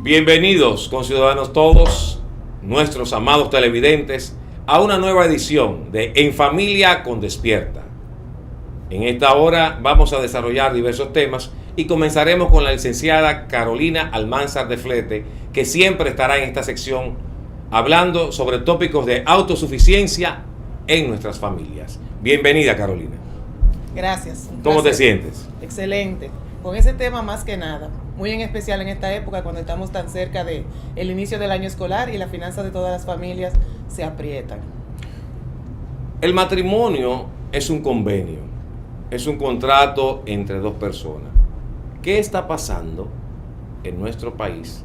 Bienvenidos, conciudadanos todos, nuestros amados televidentes, a una nueva edición de En Familia con Despierta. En esta hora vamos a desarrollar diversos temas y comenzaremos con la licenciada Carolina Almanzar de Flete, que siempre estará en esta sección hablando sobre tópicos de autosuficiencia en nuestras familias. Bienvenida, Carolina. Gracias. ¿Cómo te sientes? Excelente. Con ese tema más que nada, muy en especial en esta época cuando estamos tan cerca de el inicio del año escolar y las finanzas de todas las familias se aprietan. El matrimonio es un convenio, es un contrato entre dos personas. ¿Qué está pasando en nuestro país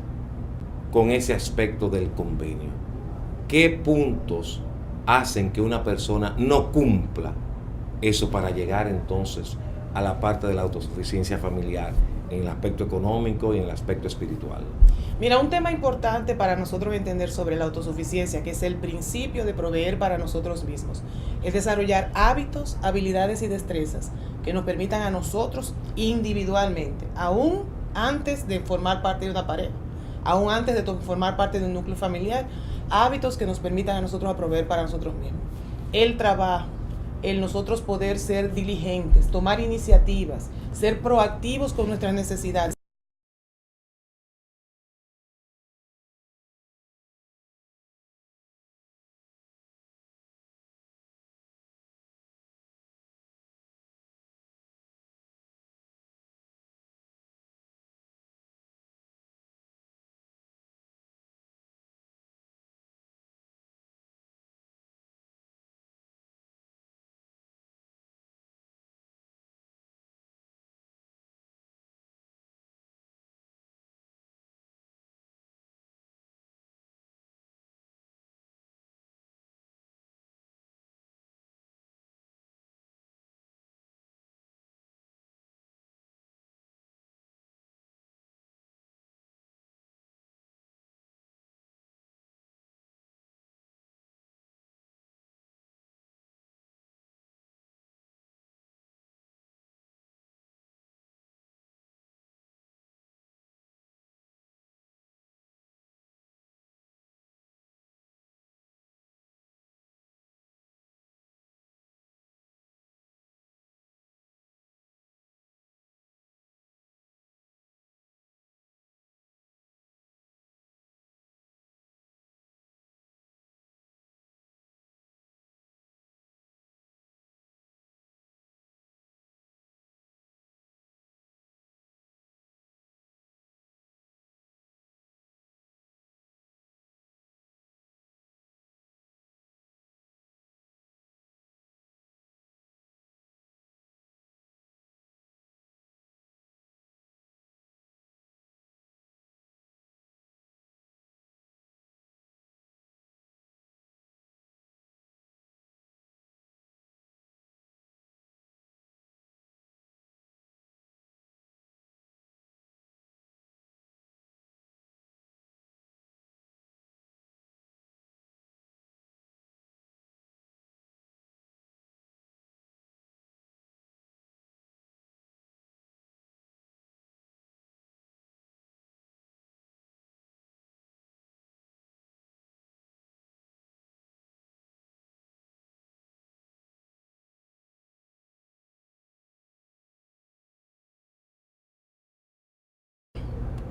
con ese aspecto del convenio? ¿Qué puntos hacen que una persona no cumpla eso para llegar entonces a la parte de la autosuficiencia familiar en el aspecto económico y en el aspecto espiritual? Mira, un tema importante para nosotros entender sobre la autosuficiencia, que es el principio de proveer para nosotros mismos, es desarrollar hábitos, habilidades y destrezas que nos permitan a nosotros individualmente, aún antes de formar parte de una pareja, aún antes de formar parte de un núcleo familiar, hábitos que nos permitan a nosotros proveer para nosotros mismos. El trabajo, el nosotros poder ser diligentes, tomar iniciativas, ser proactivos con nuestras necesidades.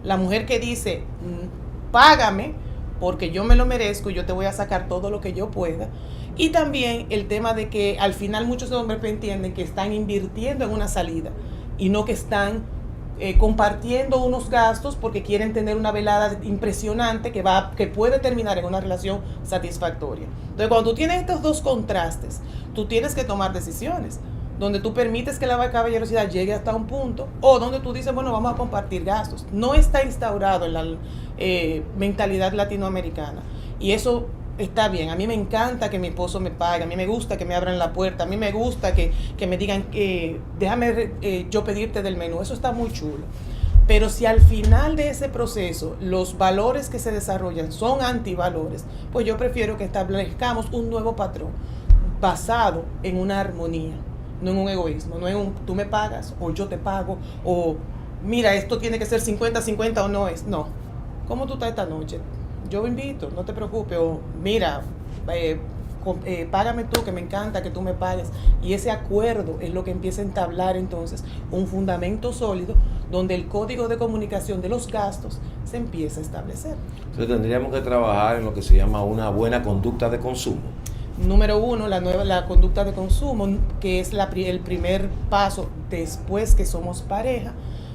La mujer que dice, págame porque yo me lo merezco y yo te voy a sacar todo lo que yo pueda. Y también el tema de que al final muchos hombres entienden que están invirtiendo en una salida y no que están compartiendo unos gastos porque quieren tener una velada impresionante que puede terminar en una relación satisfactoria. Entonces, cuando tú tienes estos dos contrastes, tú tienes que tomar decisiones donde tú permites que la caballerosidad llegue hasta un punto, o donde tú dices, bueno, vamos a compartir gastos. No está instaurado en la mentalidad latinoamericana, y eso está bien. A mí me encanta que mi esposo me pague, a mí me gusta que me abran la puerta, a mí me gusta que me digan, déjame yo pedirte del menú, eso está muy chulo. Pero si al final de ese proceso los valores que se desarrollan son antivalores, pues yo prefiero que establezcamos un nuevo patrón basado en una armonía, no en un egoísmo, no en un tú me pagas o yo te pago, o mira, esto tiene que ser 50-50 o no es. No, ¿cómo tú estás esta noche? Yo invito, no te preocupes, o mira, págame tú, que me encanta que tú me pagues. Y ese acuerdo es lo que empieza a entablar entonces un fundamento sólido donde el código de comunicación de los gastos se empieza a establecer. Entonces tendríamos que trabajar en lo que se llama una buena conducta de consumo. Número uno, la conducta de consumo, que es el primer paso después que somos pareja.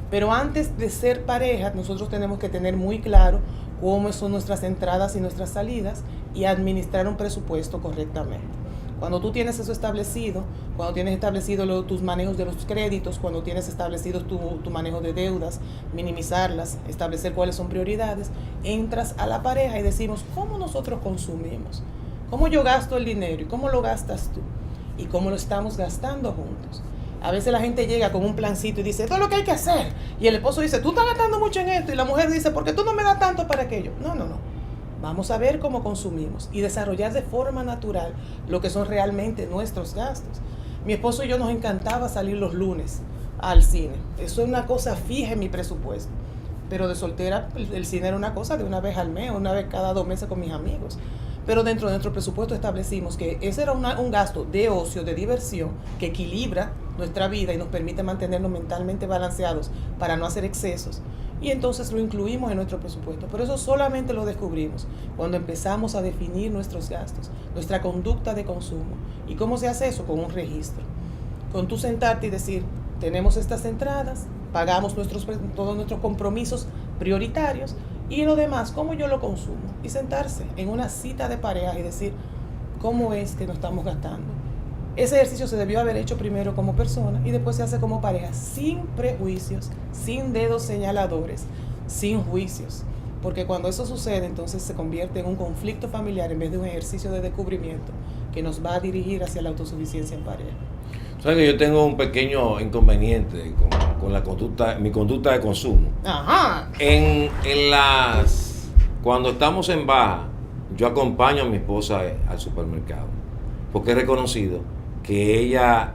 Pero antes de ser pareja, nosotros tenemos que tener muy claro cómo son nuestras entradas y nuestras salidas y administrar un presupuesto correctamente. Cuando tú tienes eso establecido, cuando tienes establecido tus manejos de los créditos, cuando tienes establecido tu manejo de deudas, minimizarlas, establecer cuáles son prioridades, entras a la pareja y decimos, ¿cómo nosotros consumimos? ¿Cómo yo gasto el dinero y cómo lo gastas tú? ¿Y cómo lo estamos gastando juntos? A veces la gente llega con un plancito y dice, esto es lo que hay que hacer. Y el esposo dice, tú estás gastando mucho en esto. Y la mujer dice, ¿por qué tú no me das tanto para aquello? No. Vamos a ver cómo consumimos y desarrollar de forma natural lo que son realmente nuestros gastos. Mi esposo y yo nos encantaba salir los lunes al cine. Eso es una cosa fija en mi presupuesto. Pero de soltera, el cine era una cosa de una vez al mes, una vez cada 2 meses con mis amigos. Pero dentro de nuestro presupuesto establecimos que ese era un gasto de ocio, de diversión, que equilibra nuestra vida y nos permite mantenernos mentalmente balanceados para no hacer excesos. Y entonces lo incluimos en nuestro presupuesto. Pero eso solamente lo descubrimos cuando empezamos a definir nuestros gastos, nuestra conducta de consumo. ¿Y cómo se hace eso? Con un registro. Con tú sentarte y decir, tenemos estas entradas, pagamos todos nuestros compromisos prioritarios, y lo demás, ¿cómo yo lo consumo? Y sentarse en una cita de pareja y decir, ¿cómo es que nos estamos gastando? Ese ejercicio se debió haber hecho primero como persona y después se hace como pareja, sin prejuicios, sin dedos señaladores, sin juicios. Porque cuando eso sucede, entonces se convierte en un conflicto familiar en vez de un ejercicio de descubrimiento que nos va a dirigir hacia la autosuficiencia en pareja. ¿Sabes que yo tengo un pequeño inconveniente con mi conducta de consumo? Ajá. Cuando estamos en baja, yo acompaño a mi esposa al supermercado, porque he reconocido que ella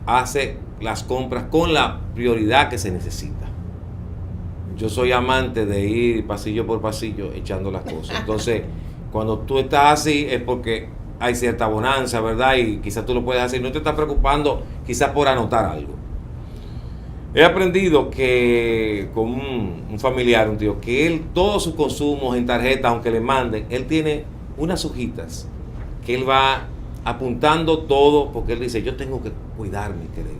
hace las compras con la prioridad que se necesita. Yo soy amante de ir pasillo por pasillo echando las cosas. Entonces, cuando tú estás así es porque hay cierta bonanza, ¿verdad? Y quizás tú lo puedes hacer. No te estás preocupando quizás por anotar algo. He aprendido que con un familiar, un tío, que él, todos sus consumos en tarjeta, aunque le manden, él tiene unas hojitas que él va apuntando todo, porque él dice, yo tengo que cuidar mi crédito.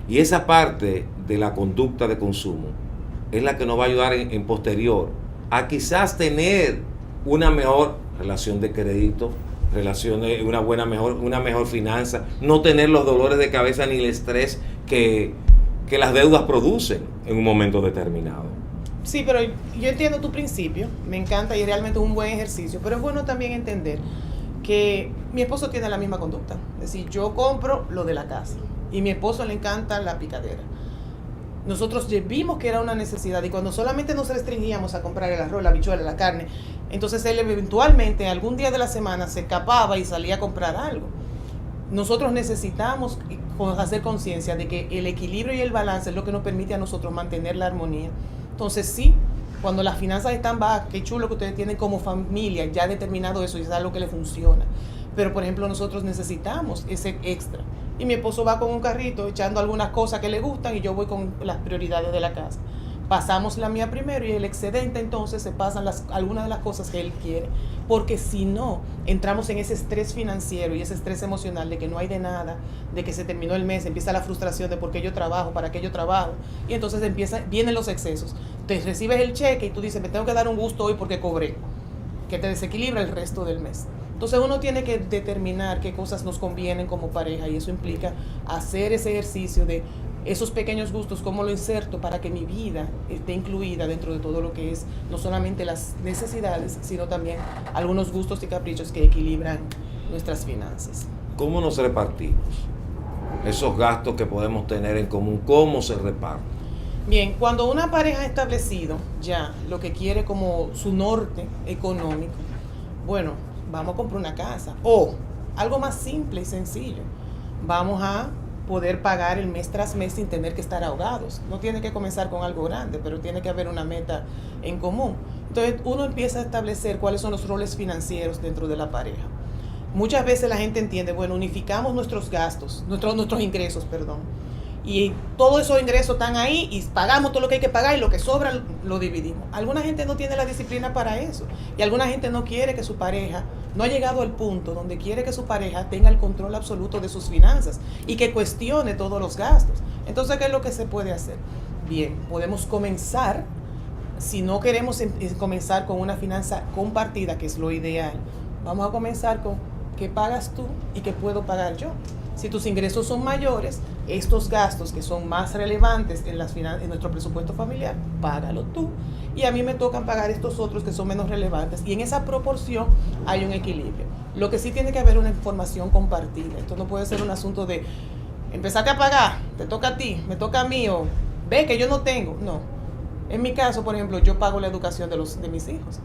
Y esa parte de la conducta de consumo es la que nos va a ayudar en posterior a quizás tener una mejor relación de crédito, una mejor finanza, no tener los dolores de cabeza ni el estrés que las deudas producen en un momento determinado. Sí, pero yo entiendo tu principio, me encanta y realmente es un buen ejercicio, pero es bueno también entender que mi esposo tiene la misma conducta. Es decir, yo compro lo de la casa y a mi esposo le encanta la picadera. Nosotros vimos que era una necesidad y cuando solamente nos restringíamos a comprar el arroz, la habichuela, la carne, entonces él eventualmente algún día de la semana se escapaba y salía a comprar algo. Nosotros necesitamos hacer conciencia de que el equilibrio y el balance es lo que nos permite a nosotros mantener la armonía. Entonces sí, cuando las finanzas están bajas, qué chulo que ustedes tienen como familia ya determinado eso y es algo que le funciona. Pero por ejemplo nosotros necesitamos ese extra. Y mi esposo va con un carrito echando algunas cosas que le gustan y yo voy con las prioridades de la casa. Pasamos la mía primero y el excedente entonces se pasan algunas de las cosas que él quiere. Porque si no, entramos en ese estrés financiero y ese estrés emocional de que no hay de nada, de que se terminó el mes, empieza la frustración de por qué yo trabajo, para qué yo trabajo. Y entonces vienen los excesos. Te recibes el cheque y tú dices, me tengo que dar un gusto hoy porque cobré. Que te desequilibra el resto del mes. Entonces uno tiene que determinar qué cosas nos convienen como pareja y eso implica hacer ese ejercicio de esos pequeños gustos, cómo lo inserto para que mi vida esté incluida dentro de todo lo que es no solamente las necesidades, sino también algunos gustos y caprichos que equilibran nuestras finanzas. ¿Cómo nos repartimos esos gastos que podemos tener en común? ¿Cómo se reparten? Bien, cuando una pareja ha establecido ya lo que quiere como su norte económico, bueno, vamos a comprar una casa o algo más simple y sencillo. Vamos a poder pagar el mes tras mes sin tener que estar ahogados. No tiene que comenzar con algo grande, pero tiene que haber una meta en común. Entonces uno empieza a establecer cuáles son los roles financieros dentro de la pareja. Muchas veces la gente entiende, bueno, unificamos nuestros gastos, nuestros ingresos, perdón, y todos esos ingresos están ahí y pagamos todo lo que hay que pagar y lo que sobra lo dividimos. Alguna gente no tiene la disciplina para eso y alguna gente no quiere que su pareja, no ha llegado al punto donde quiere que su pareja tenga el control absoluto de sus finanzas y que cuestione todos los gastos. Entonces, ¿qué es lo que se puede hacer? Bien, podemos comenzar, si no queremos comenzar con una finanza compartida, que es lo ideal, vamos a comenzar con qué pagas tú y qué puedo pagar yo. Si tus ingresos son mayores, estos gastos que son más relevantes en nuestro presupuesto familiar, págalo tú. Y a mí me tocan pagar estos otros que son menos relevantes. Y en esa proporción hay un equilibrio. Lo que sí tiene que haber una información compartida. Esto no puede ser un asunto de empezarte a pagar, te toca a ti, me toca a mí, o ve que yo no tengo. No. En mi caso, por ejemplo, yo pago la educación de mis hijos.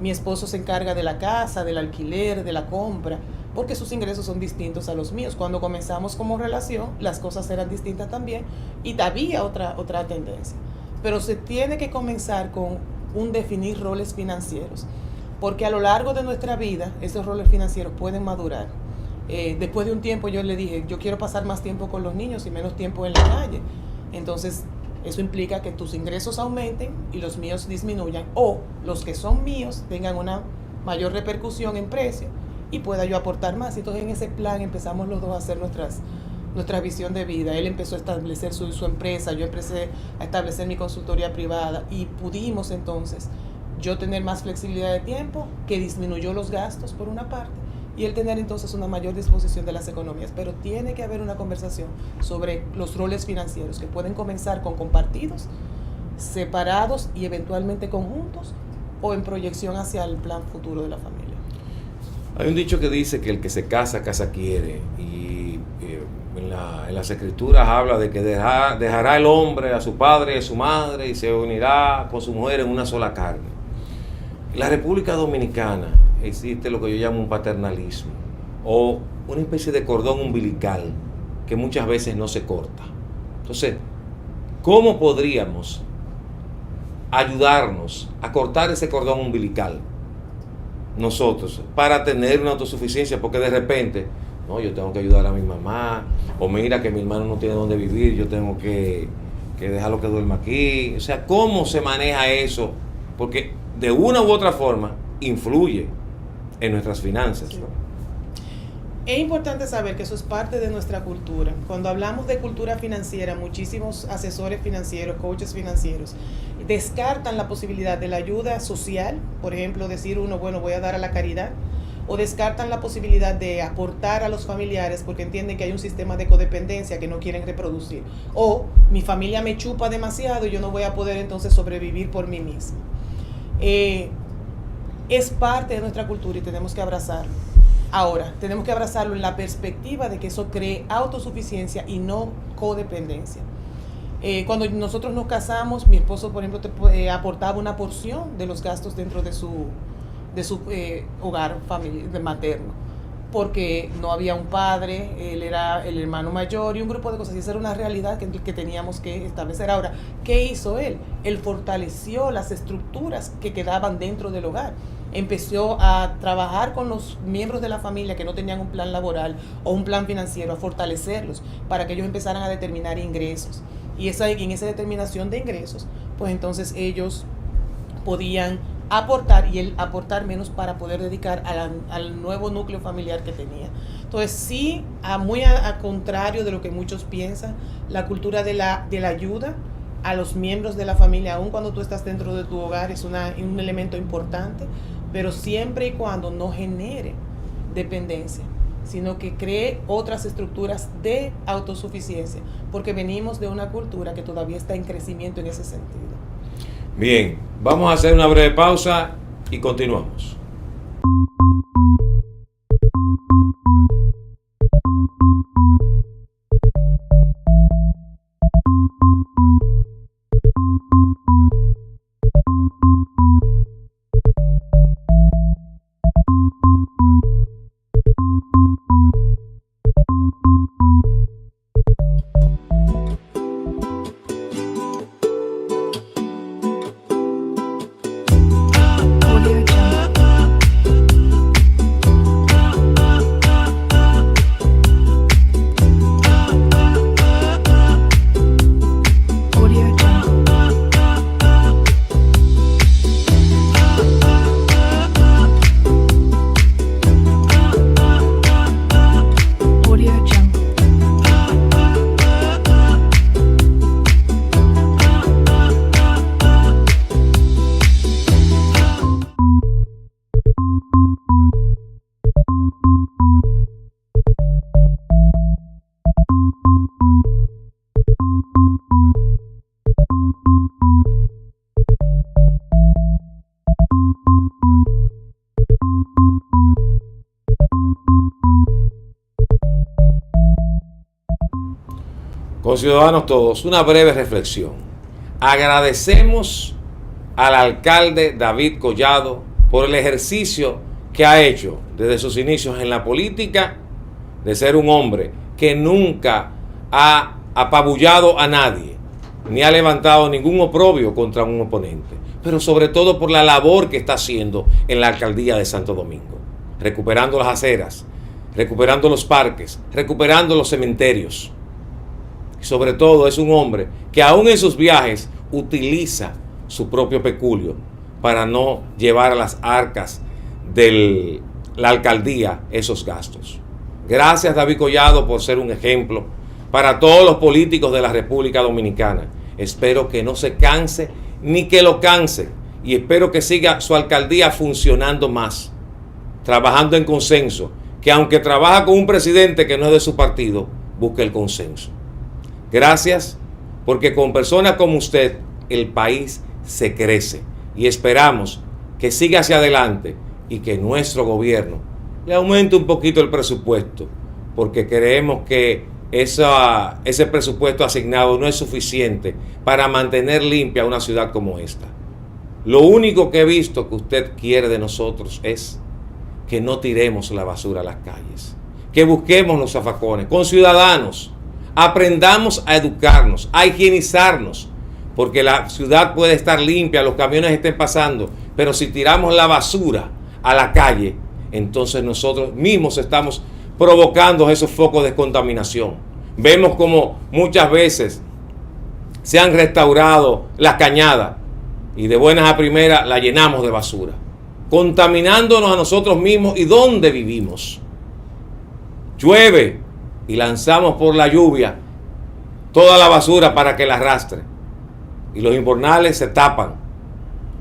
Mi esposo se encarga de la casa, del alquiler, de la compra, porque sus ingresos son distintos a los míos. Cuando comenzamos como relación, las cosas eran distintas también y había otra tendencia. Pero se tiene que comenzar con un definir roles financieros, porque a lo largo de nuestra vida esos roles financieros pueden madurar. Después de un tiempo yo le dije, yo quiero pasar más tiempo con los niños y menos tiempo en la calle. Entonces, eso implica que tus ingresos aumenten y los míos disminuyan, o los que son míos tengan una mayor repercusión en precio y pueda yo aportar más. Entonces en ese plan empezamos los dos a hacer nuestra visión de vida. Él empezó a establecer su empresa, yo empecé a establecer mi consultoría privada y pudimos entonces yo tener más flexibilidad de tiempo, que disminuyó los gastos por una parte, y él tener entonces una mayor disposición de las economías. Pero tiene que haber una conversación sobre los roles financieros que pueden comenzar con compartidos, separados y eventualmente conjuntos, o en proyección hacia el plan futuro de la familia. Hay un dicho que dice que el que se casa, casa quiere, y en las escrituras habla de que dejará el hombre a su padre y a su madre y se unirá con su mujer en una sola carne. En la República Dominicana existe lo que yo llamo un paternalismo, o una especie de cordón umbilical que muchas veces no se corta. Entonces, ¿cómo podríamos ayudarnos a cortar ese cordón umbilical nosotros para tener una autosuficiencia? Porque de repente, no, yo tengo que ayudar a mi mamá, o mira que mi hermano no tiene dónde vivir, yo tengo que dejarlo que duerma aquí. O sea, ¿cómo se maneja eso? Porque de una u otra forma influye en nuestras finanzas. Sí. Es importante saber que eso es parte de nuestra cultura. Cuando hablamos de cultura financiera, muchísimos asesores financieros, coaches financieros, descartan la posibilidad de la ayuda social, por ejemplo, decir uno, bueno, voy a dar a la caridad, o descartan la posibilidad de aportar a los familiares porque entienden que hay un sistema de codependencia que no quieren reproducir, o mi familia me chupa demasiado y yo no voy a poder entonces sobrevivir por mí mismo. Es parte de nuestra cultura y tenemos que abrazarlo. Ahora, tenemos que abrazarlo en la perspectiva de que eso cree autosuficiencia y no codependencia. Cuando nosotros nos casamos, mi esposo, por ejemplo, aportaba una porción de los gastos dentro de su hogar materno, porque no había un padre, él era el hermano mayor y un grupo de cosas, y esa era una realidad que teníamos que establecer. Ahora, ¿qué hizo él? Él fortaleció las estructuras que quedaban dentro del hogar. Empezó a trabajar con los miembros de la familia que no tenían un plan laboral o un plan financiero, a fortalecerlos para que ellos empezaran a determinar ingresos. Y en esa determinación de ingresos, pues entonces ellos podían aportar, y él aportar menos para poder dedicar al nuevo núcleo familiar que tenía. Entonces sí, muy a contrario de lo que muchos piensan, la cultura de la ayuda a los miembros de la familia, aun cuando tú estás dentro de tu hogar, es un elemento importante, pero siempre y cuando no genere dependencia, sino que cree otras estructuras de autosuficiencia, porque venimos de una cultura que todavía está en crecimiento en ese sentido. Bien, vamos a hacer una breve pausa y continuamos. Conciudadanos todos, una breve reflexión. Agradecemos al alcalde David Collado por el ejercicio que ha hecho desde sus inicios en la política, de ser un hombre que nunca ha apabullado a nadie, ni ha levantado ningún oprobio contra un oponente, pero sobre todo por la labor que está haciendo en la alcaldía de Santo Domingo, recuperando las aceras, recuperando los parques, recuperando los cementerios. Sobre todo es un hombre que aún en sus viajes utiliza su propio peculio para no llevar a las arcas de la alcaldía esos gastos. Gracias, David Collado, por ser un ejemplo para todos los políticos de la República Dominicana. Espero que no se canse ni que lo canse, y espero que siga su alcaldía funcionando más, trabajando en consenso, que aunque trabaja con un presidente que no es de su partido, busque el consenso. Gracias, porque con personas como usted el país se crece, y esperamos que siga hacia adelante y que nuestro gobierno le aumente un poquito el presupuesto, porque creemos que ese presupuesto asignado no es suficiente para mantener limpia una ciudad como esta. Lo único que he visto que usted quiere de nosotros es que no tiremos la basura a las calles, que busquemos los zafacones. Con ciudadanos, aprendamos a educarnos, a higienizarnos, porque la ciudad puede estar limpia, los camiones estén pasando, pero si tiramos la basura a la calle, entonces nosotros mismos estamos provocando esos focos de contaminación. Vemos como muchas veces se han restaurado las cañadas y de buenas a primeras la llenamos de basura, contaminándonos a nosotros mismos y donde vivimos. Llueve y lanzamos por la lluvia toda la basura para que la arrastre, y los invernales se tapan.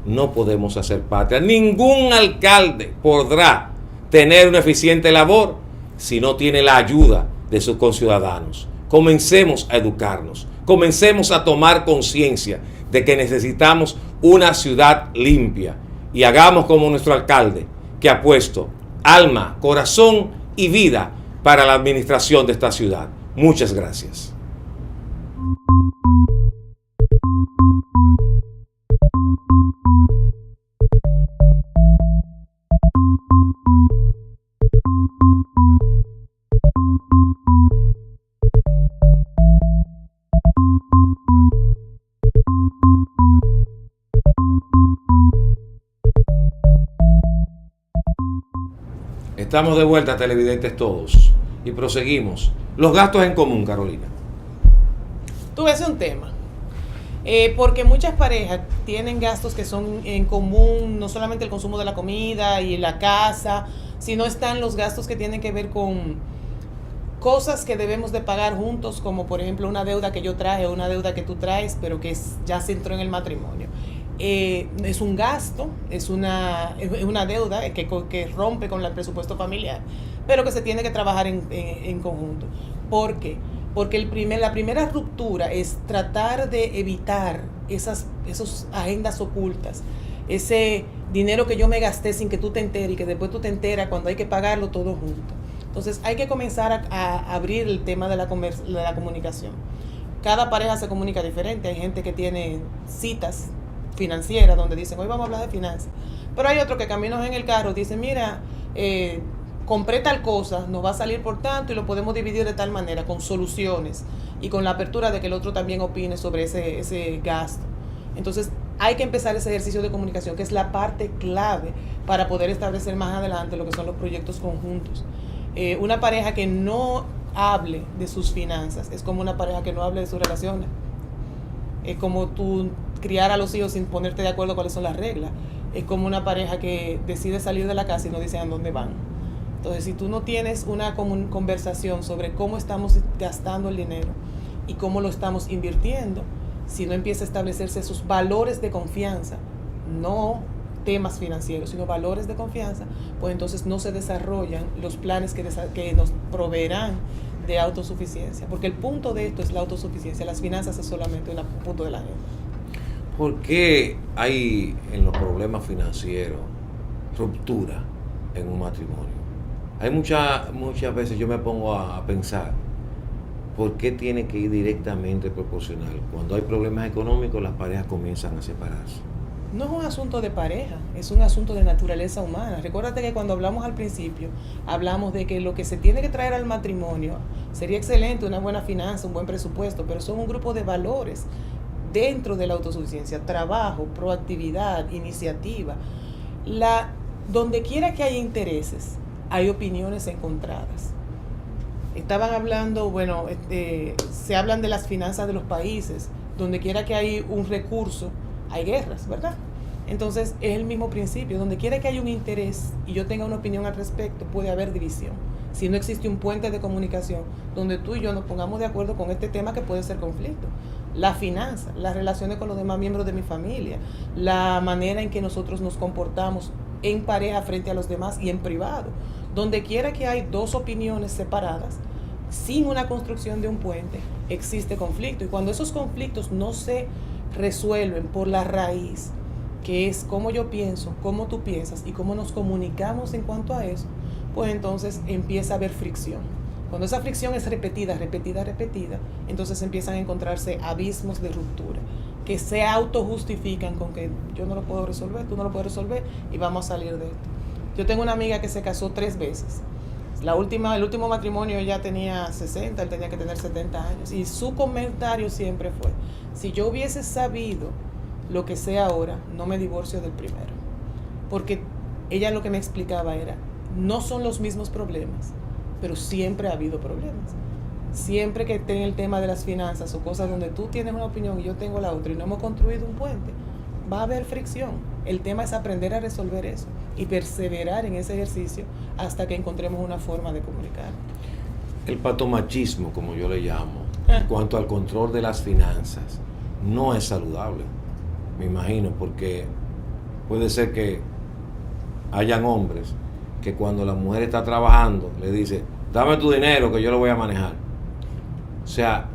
No podemos hacer patria. Ningún alcalde podrá tener una eficiente labor si no tiene la ayuda de sus conciudadanos. Comencemos a educarnos, comencemos a tomar conciencia de que necesitamos una ciudad limpia, y hagamos como nuestro alcalde, que ha puesto alma, corazón y vida para la administración de esta ciudad. Muchas gracias. Estamos de vuelta, televidentes todos, y proseguimos. Los gastos en común, Carolina. Tú ves un tema, porque muchas parejas tienen gastos que son en común, no solamente el consumo de la comida y la casa, sino están los gastos que tienen que ver con cosas que debemos de pagar juntos, como por ejemplo una deuda que yo traje o una deuda que tú traes, pero que ya se entró en el matrimonio. Es un gasto, es una deuda que rompe con el presupuesto familiar, pero que se tiene que trabajar en conjunto. ¿Por qué? Porque la primera ruptura es tratar de evitar esas agendas ocultas, ese dinero que yo me gasté sin que tú te enteres y que después tú te enteras cuando hay que pagarlo todo junto. Entonces hay que comenzar a abrir el tema de la comunicación. Cada pareja se comunica diferente. Hay gente que tiene citas financieras donde dicen, hoy vamos a hablar de finanzas, pero hay otros que caminan en el carro dicen, mira, compré tal cosa, nos va a salir por tanto y lo podemos dividir de tal manera, con soluciones y con la apertura de que el otro también opine sobre ese gasto. Entonces hay que empezar ese ejercicio de comunicación, que es la parte clave para poder establecer más adelante lo que son los proyectos conjuntos. Una pareja que no hable de sus finanzas es como una pareja que no hable de sus relaciones. Es como tú criar a los hijos sin ponerte de acuerdo cuáles son las reglas. Es como una pareja que decide salir de la casa y no dice a dónde van. Entonces, si tú no tienes una conversación sobre cómo estamos gastando el dinero y cómo lo estamos invirtiendo, si no empieza a establecerse esos valores de confianza, no temas financieros, sino valores de confianza, pues entonces no se desarrollan los planes que nos proveerán de autosuficiencia. Porque el punto de esto es la autosuficiencia. Las finanzas es solamente un punto de la agenda. ¿Por qué hay en los problemas financieros ruptura en un matrimonio? Hay muchas veces yo me pongo a pensar ¿por qué tiene que ir directamente proporcional? Cuando hay problemas económicos, las parejas comienzan a separarse. No es un asunto de pareja, es un asunto de naturaleza humana. Recuérdate que cuando hablamos al principio, hablamos de que lo que se tiene que traer al matrimonio sería excelente, una buena finanza, un buen presupuesto, pero son un grupo de valores dentro de la autosuficiencia: trabajo, proactividad, iniciativa. Donde quiera que haya intereses, hay opiniones encontradas. Estaban hablando, se hablan de las finanzas de los países. Donde quiera que hay un recurso, hay guerras, ¿verdad? Entonces es el mismo principio. Donde quiera que haya un interés y yo tenga una opinión al respecto, puede haber división. Si no existe un puente de comunicación donde tú y yo nos pongamos de acuerdo con este tema que puede ser conflicto. La finanza, las relaciones con los demás miembros de mi familia, la manera en que nosotros nos comportamos en pareja frente a los demás y en privado. Donde quiera que hay dos opiniones separadas, sin una construcción de un puente, existe conflicto. Y cuando esos conflictos no se resuelven por la raíz, que es cómo yo pienso, cómo tú piensas y cómo nos comunicamos en cuanto a eso, pues entonces empieza a haber fricción. Cuando esa fricción es repetida, entonces empiezan a encontrarse abismos de ruptura que se autojustifican con que yo no lo puedo resolver, tú no lo puedes resolver y vamos a salir de esto. Yo tengo una amiga que se casó 3 veces. El último matrimonio ella tenía 60, él tenía que tener 70 años. Y su comentario siempre fue: si yo hubiese sabido lo que sé ahora, no me divorcio del primero. Porque ella lo que me explicaba era, no son los mismos problemas, pero siempre ha habido problemas. Siempre que esté en el tema de las finanzas o cosas donde tú tienes una opinión y yo tengo la otra y no hemos construido un puente, va a haber fricción. El tema es aprender a resolver eso y perseverar en ese ejercicio hasta que encontremos una forma de comunicar. El patomachismo, como yo le llamo, en cuanto al control de las finanzas, no es saludable, me imagino, porque puede ser que hayan hombres que cuando la mujer está trabajando le dice: dame tu dinero que yo lo voy a manejar. O sea,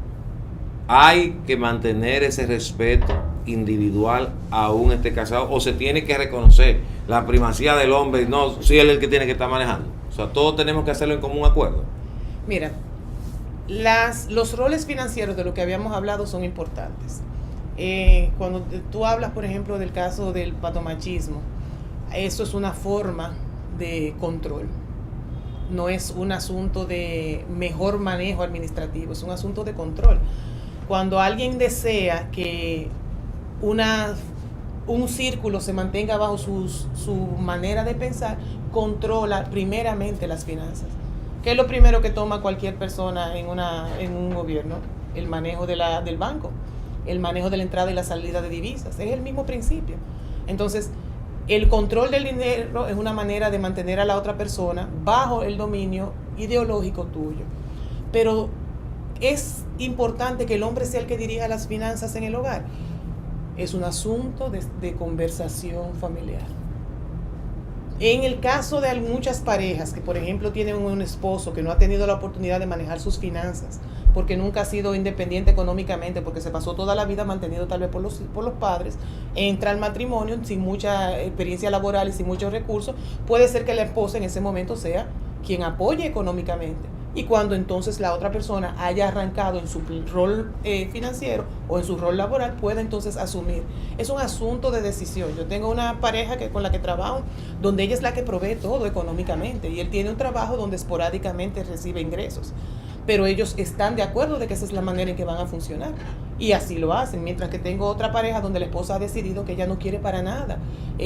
hay que mantener ese respeto individual aún esté casado, o se tiene que reconocer la primacía del hombre, no, sí, él es el que tiene que estar manejando. O sea, todos tenemos que hacerlo en común acuerdo. Mira, los roles financieros de lo que habíamos hablado son importantes. Cuando tú hablas, por ejemplo, del caso del patomachismo, eso es una forma de control. No es un asunto de mejor manejo administrativo, es un asunto de control. Cuando alguien desea que un círculo se mantenga bajo su manera de pensar, controla primeramente las finanzas. ¿Qué es lo primero que toma cualquier persona en un gobierno? El manejo del banco, el manejo de la entrada y la salida de divisas. Es el mismo principio. Entonces, el control del dinero es una manera de mantener a la otra persona bajo el dominio ideológico tuyo. Pero es importante que el hombre sea el que dirija las finanzas en el hogar. Es un asunto de conversación familiar. En el caso de muchas parejas que, por ejemplo, tienen un esposo que no ha tenido la oportunidad de manejar sus finanzas porque nunca ha sido independiente económicamente, porque se pasó toda la vida mantenido tal vez por los padres, entra al matrimonio sin mucha experiencia laboral y sin muchos recursos, puede ser que la esposa en ese momento sea quien apoye económicamente. Y cuando entonces la otra persona haya arrancado en su rol financiero o en su rol laboral, pueda entonces asumir. Es un asunto de decisión. Yo tengo una pareja con la que trabajo, donde ella es la que provee todo económicamente, y él tiene un trabajo donde esporádicamente recibe ingresos. Pero ellos están de acuerdo de que esa es la manera en que van a funcionar. Y así lo hacen. Mientras que tengo otra pareja donde la esposa ha decidido que ella no quiere para nada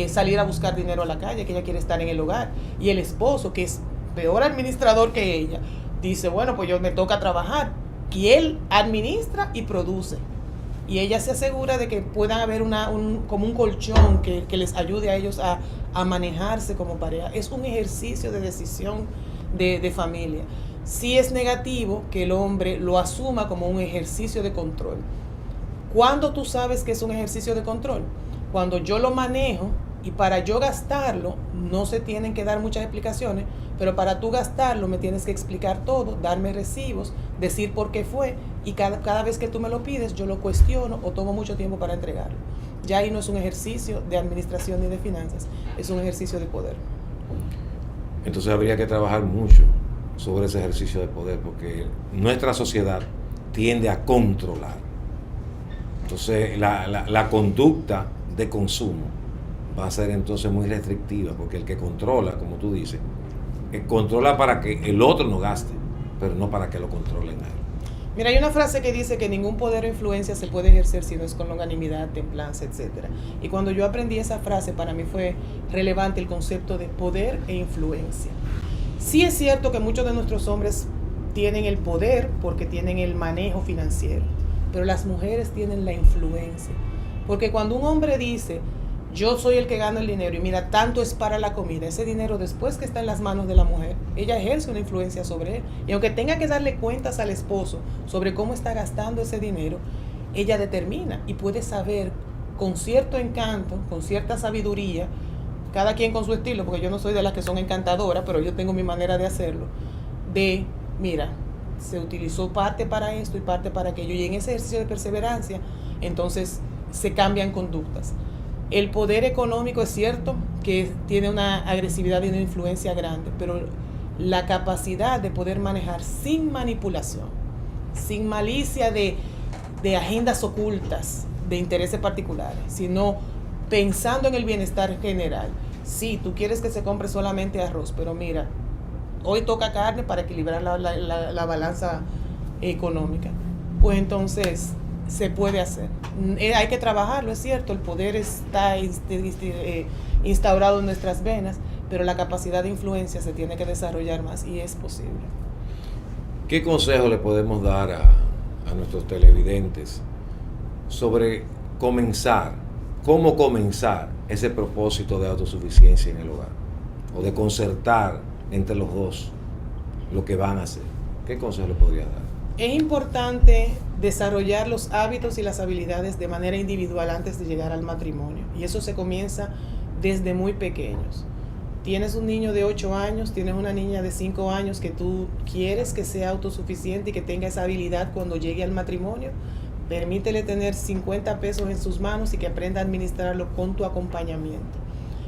salir a buscar dinero a la calle, que ella quiere estar en el hogar. Y el esposo, que es peor administrador que ella, dice: bueno, pues yo me toca trabajar. Y él administra y produce. Y ella se asegura de que puedan haber como un colchón que les ayude a ellos a manejarse como pareja. Es un ejercicio de decisión de familia. Sí es negativo que el hombre lo asuma como un ejercicio de control. ¿Cuándo tú sabes que es un ejercicio de control? Cuando yo lo manejo, y para yo gastarlo no se tienen que dar muchas explicaciones, pero para tú gastarlo me tienes que explicar todo, darme recibos, decir por qué fue, y cada vez que tú me lo pides yo lo cuestiono o tomo mucho tiempo para entregarlo. Ya ahí no es un ejercicio de administración ni de finanzas, es un ejercicio de poder. Entonces habría que trabajar mucho sobre ese ejercicio de poder, porque nuestra sociedad tiende a controlar. Entonces la conducta de consumo va a ser entonces muy restrictiva, porque el que controla, como tú dices, controla para que el otro no gaste, pero no para que lo controlen a él. Mira, hay una frase que dice que ningún poder o influencia se puede ejercer si no es con longanimidad, templanza, etc. Y cuando yo aprendí esa frase, para mí fue relevante el concepto de poder e influencia. Sí es cierto que muchos de nuestros hombres tienen el poder porque tienen el manejo financiero, pero las mujeres tienen la influencia. Porque cuando un hombre dice, yo soy el que gano el dinero y mira, tanto es para la comida, ese dinero después que está en las manos de la mujer, ella ejerce una influencia sobre él. Y aunque tenga que darle cuentas al esposo sobre cómo está gastando ese dinero, ella determina y puede saber con cierto encanto, con cierta sabiduría, cada quien con su estilo, porque yo no soy de las que son encantadoras, pero yo tengo mi manera de hacerlo, de, mira, se utilizó parte para esto y parte para aquello, y en ese ejercicio de perseverancia, entonces se cambian conductas. El poder económico es cierto que tiene una agresividad y una influencia grande, pero la capacidad de poder manejar sin manipulación, sin malicia de agendas ocultas, de intereses particulares, sino pensando en el bienestar general. Sí, tú quieres que se compre solamente arroz, pero mira, hoy toca carne para equilibrar la balanza económica. Pues entonces se puede hacer. Hay que trabajarlo, es cierto, el poder está instaurado en nuestras venas, pero la capacidad de influencia se tiene que desarrollar más y es posible. ¿Qué consejo le podemos dar a nuestros televidentes sobre cómo comenzar ese propósito de autosuficiencia en el hogar? O de concertar entre los dos lo que van a hacer. ¿Qué consejo le podría dar? Es importante desarrollar los hábitos y las habilidades de manera individual antes de llegar al matrimonio. Y eso se comienza desde muy pequeños. Tienes un niño de 8 años, tienes una niña de 5 años que tú quieres que sea autosuficiente y que tenga esa habilidad cuando llegue al matrimonio. Permítele tener 50 pesos en sus manos y que aprenda a administrarlo con tu acompañamiento.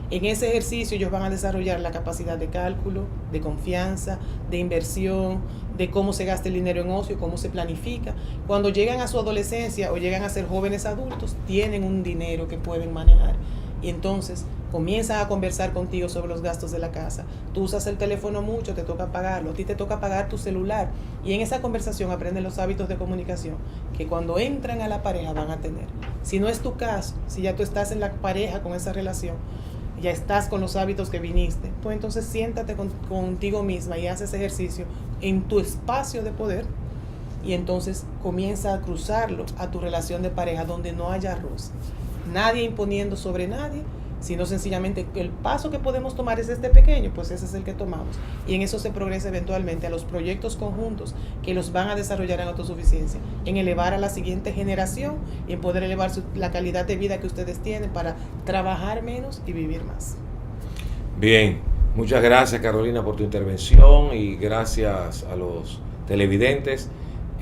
En ese ejercicio ellos van a desarrollar la capacidad de cálculo, de confianza, de inversión, de cómo se gasta el dinero en ocio, cómo se planifica. Cuando llegan a su adolescencia o llegan a ser jóvenes adultos, tienen un dinero que pueden manejar. Y entonces comienzan a conversar contigo sobre los gastos de la casa. Tú usas el teléfono mucho, te toca pagarlo, a ti te toca pagar tu celular. Y en esa conversación aprenden los hábitos de comunicación que cuando entran a la pareja van a tener. Si no es tu caso, si ya tú estás en la pareja con esa relación, ya estás con los hábitos que viniste, pues entonces siéntate contigo misma y haz ese ejercicio en tu espacio de poder y entonces comienza a cruzarlo a tu relación de pareja donde no haya roce. Nadie imponiendo sobre nadie, sino sencillamente el paso que podemos tomar es este pequeño, pues ese es el que tomamos. Y en eso se progresa eventualmente a los proyectos conjuntos que los van a desarrollar en autosuficiencia, en elevar a la siguiente generación y en poder elevar la calidad de vida que ustedes tienen para trabajar menos y vivir más. Bien, muchas gracias Carolina por tu intervención y gracias a los televidentes.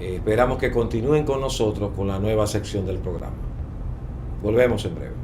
Esperamos que continúen con nosotros con la nueva sección del programa. Volvemos en breve.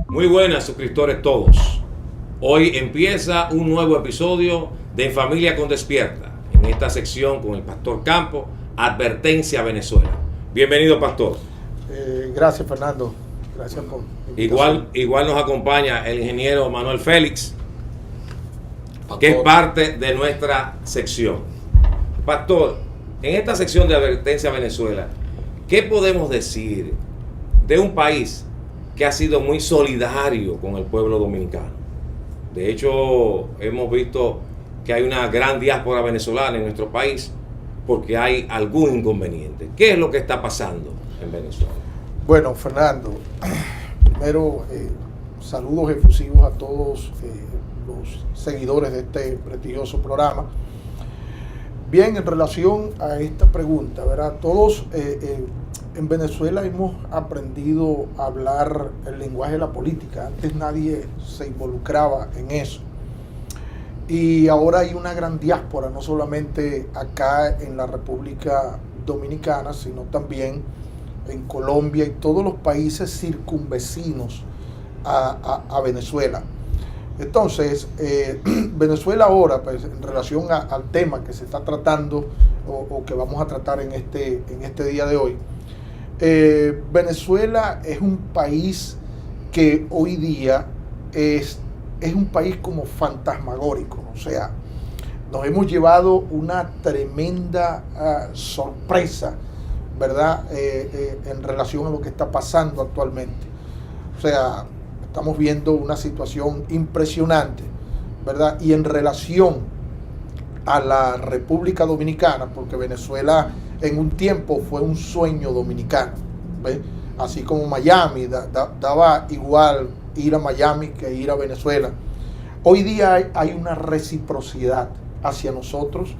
Muy buenas, suscriptores todos. Hoy empieza un nuevo episodio de En Familia con Despierta. En esta sección con el Pastor Campo, Advertencia a Venezuela. Bienvenido, Pastor. Gracias, Fernando. Gracias por Igual nos acompaña el ingeniero Manuel Félix, que es parte de nuestra sección. Pastor, en esta sección de Advertencia a Venezuela, ¿qué podemos decir de un país que ha sido muy solidario con el pueblo dominicano? De hecho, hemos visto que hay una gran diáspora venezolana en nuestro país porque hay algún inconveniente. ¿Qué es lo que está pasando en Venezuela? Bueno, Fernando, primero saludos efusivos a todos los seguidores de este prestigioso programa. Bien, en relación a esta pregunta, ¿verdad? Todos en Venezuela hemos aprendido a hablar el lenguaje de la política. Antes nadie se involucraba en eso. Y ahora hay una gran diáspora, no solamente acá en la República Dominicana, sino también en Colombia y todos los países circunvecinos a Venezuela. Entonces, Venezuela ahora, pues, en relación al tema que se está tratando o que vamos a tratar en este día de hoy, Venezuela es un país que hoy día es un país como fantasmagórico. O sea, nos hemos llevado una tremenda sorpresa, ¿verdad? En relación a lo que está pasando actualmente. O sea, estamos viendo una situación impresionante, ¿verdad? Y en relación a la República Dominicana, porque Venezuela en un tiempo fue un sueño dominicano, ¿ves? Así como Miami, daba igual ir a Miami que ir a Venezuela. Hoy día hay una reciprocidad hacia nosotros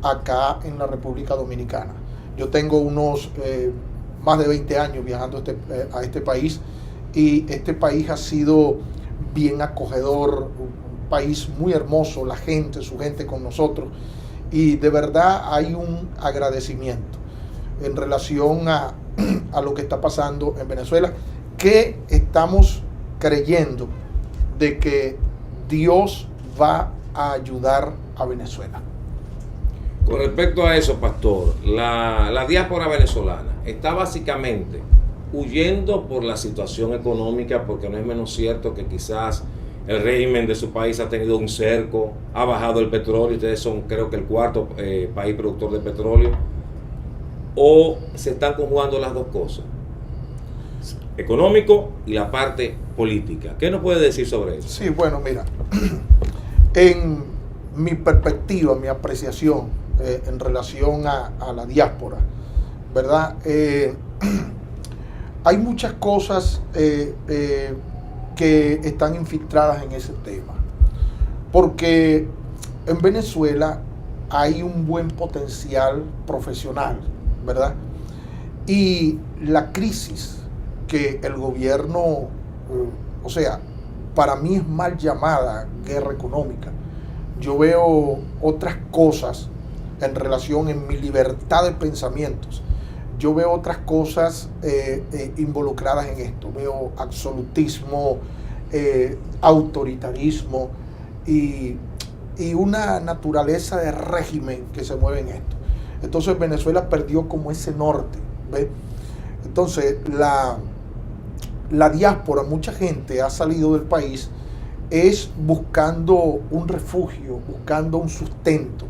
acá en la República Dominicana. Yo tengo unos más de 20 años viajando a este país, y este país ha sido bien acogedor, un país muy hermoso, la gente, su gente con nosotros, y de verdad hay un agradecimiento en relación a lo que está pasando en Venezuela, que estamos creyendo de que Dios va a ayudar a Venezuela. Con respecto a eso, Pastor, la diáspora venezolana está básicamente huyendo por la situación económica, porque no es menos cierto que quizás el régimen de su país ha tenido un cerco, ha bajado el petróleo, ustedes son creo que el cuarto país productor de petróleo, o se están conjugando las dos cosas, económico y la parte política. ¿Qué nos puede decir sobre eso? Sí, bueno, mira, en mi perspectiva, mi apreciación en relación a la diáspora, ¿verdad? Hay muchas cosas que están infiltradas en ese tema, porque en Venezuela hay un buen potencial profesional, ¿verdad? Y la crisis que el gobierno, o sea, para mí es mal llamada guerra económica. Yo veo otras cosas en relación en mi libertad de pensamientos. Yo veo otras cosas involucradas en esto. Veo absolutismo, autoritarismo y una naturaleza de régimen que se mueve en esto. Entonces Venezuela perdió como ese norte, ¿ves? Entonces la diáspora, mucha gente ha salido del país es buscando un refugio, buscando un sustento.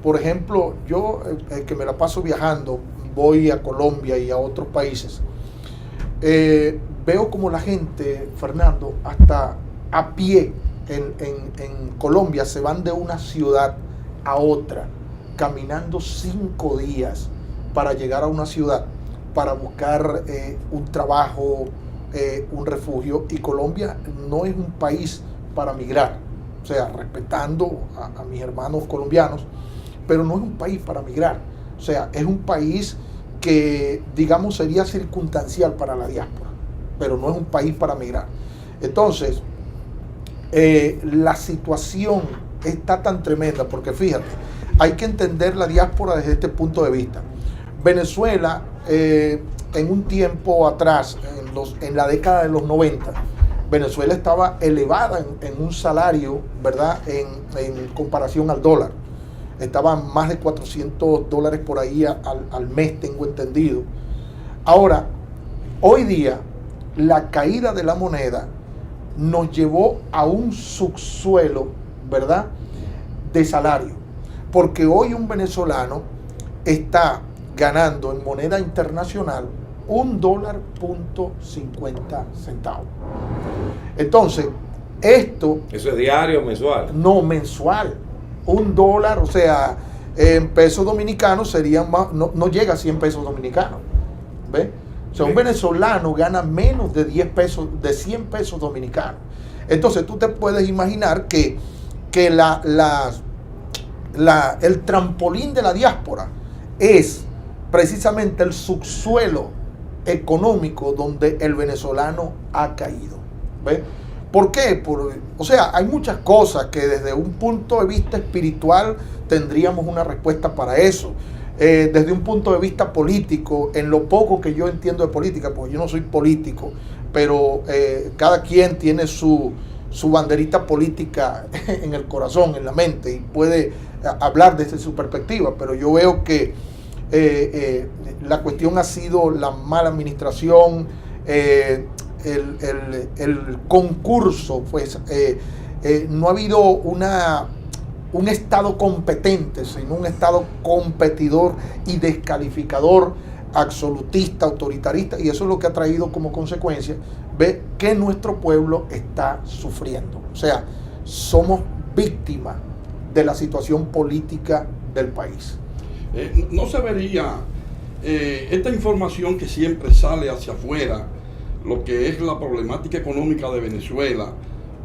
Por ejemplo, yo que me la paso viajando, voy a Colombia y a otros países, veo como la gente, Fernando, hasta a pie en Colombia se van de una ciudad a otra, caminando 5 días para llegar a una ciudad, para buscar un trabajo, un refugio. Y Colombia no es un país para migrar, o sea, respetando a mis hermanos colombianos, pero no es un país para migrar. O sea, es un país que, digamos, sería circunstancial para la diáspora, pero no es un país para migrar. Entonces, la situación está tan tremenda, porque fíjate, hay que entender la diáspora desde este punto de vista. Venezuela, en un tiempo atrás, en la década de los 90, Venezuela estaba elevada en un salario, ¿verdad? En comparación al dólar. Estaban más de $400 por ahí al mes, tengo entendido. Ahora, hoy día, la caída de la moneda nos llevó a un subsuelo, ¿verdad?, de salario. Porque hoy un venezolano está ganando en moneda internacional $1.50. Entonces, esto... ¿Eso es diario o mensual? No, mensual. $1, o sea, en pesos dominicanos serían más, no llega a 100 pesos dominicanos. ¿Ves? O sea, un venezolano gana menos de 10 pesos, de 100 pesos dominicanos. Entonces, tú te puedes imaginar que el trampolín de la diáspora es precisamente el subsuelo económico donde el venezolano ha caído. ¿Ves? ¿Por qué? O sea, hay muchas cosas que desde un punto de vista espiritual tendríamos una respuesta para eso. Desde un punto de vista político, en lo poco que yo entiendo de política, porque yo no soy político, pero cada quien tiene su banderita política en el corazón, en la mente, y puede hablar desde su perspectiva, pero yo veo que la cuestión ha sido la mala administración, el concurso, pues no ha habido un Estado competente, sino un Estado competidor y descalificador, absolutista, autoritarista, y eso es lo que ha traído como consecuencia, ve que nuestro pueblo está sufriendo. O sea, somos víctimas de la situación política del país. No se vería esta información que siempre sale hacia afuera, lo que es la problemática económica de Venezuela,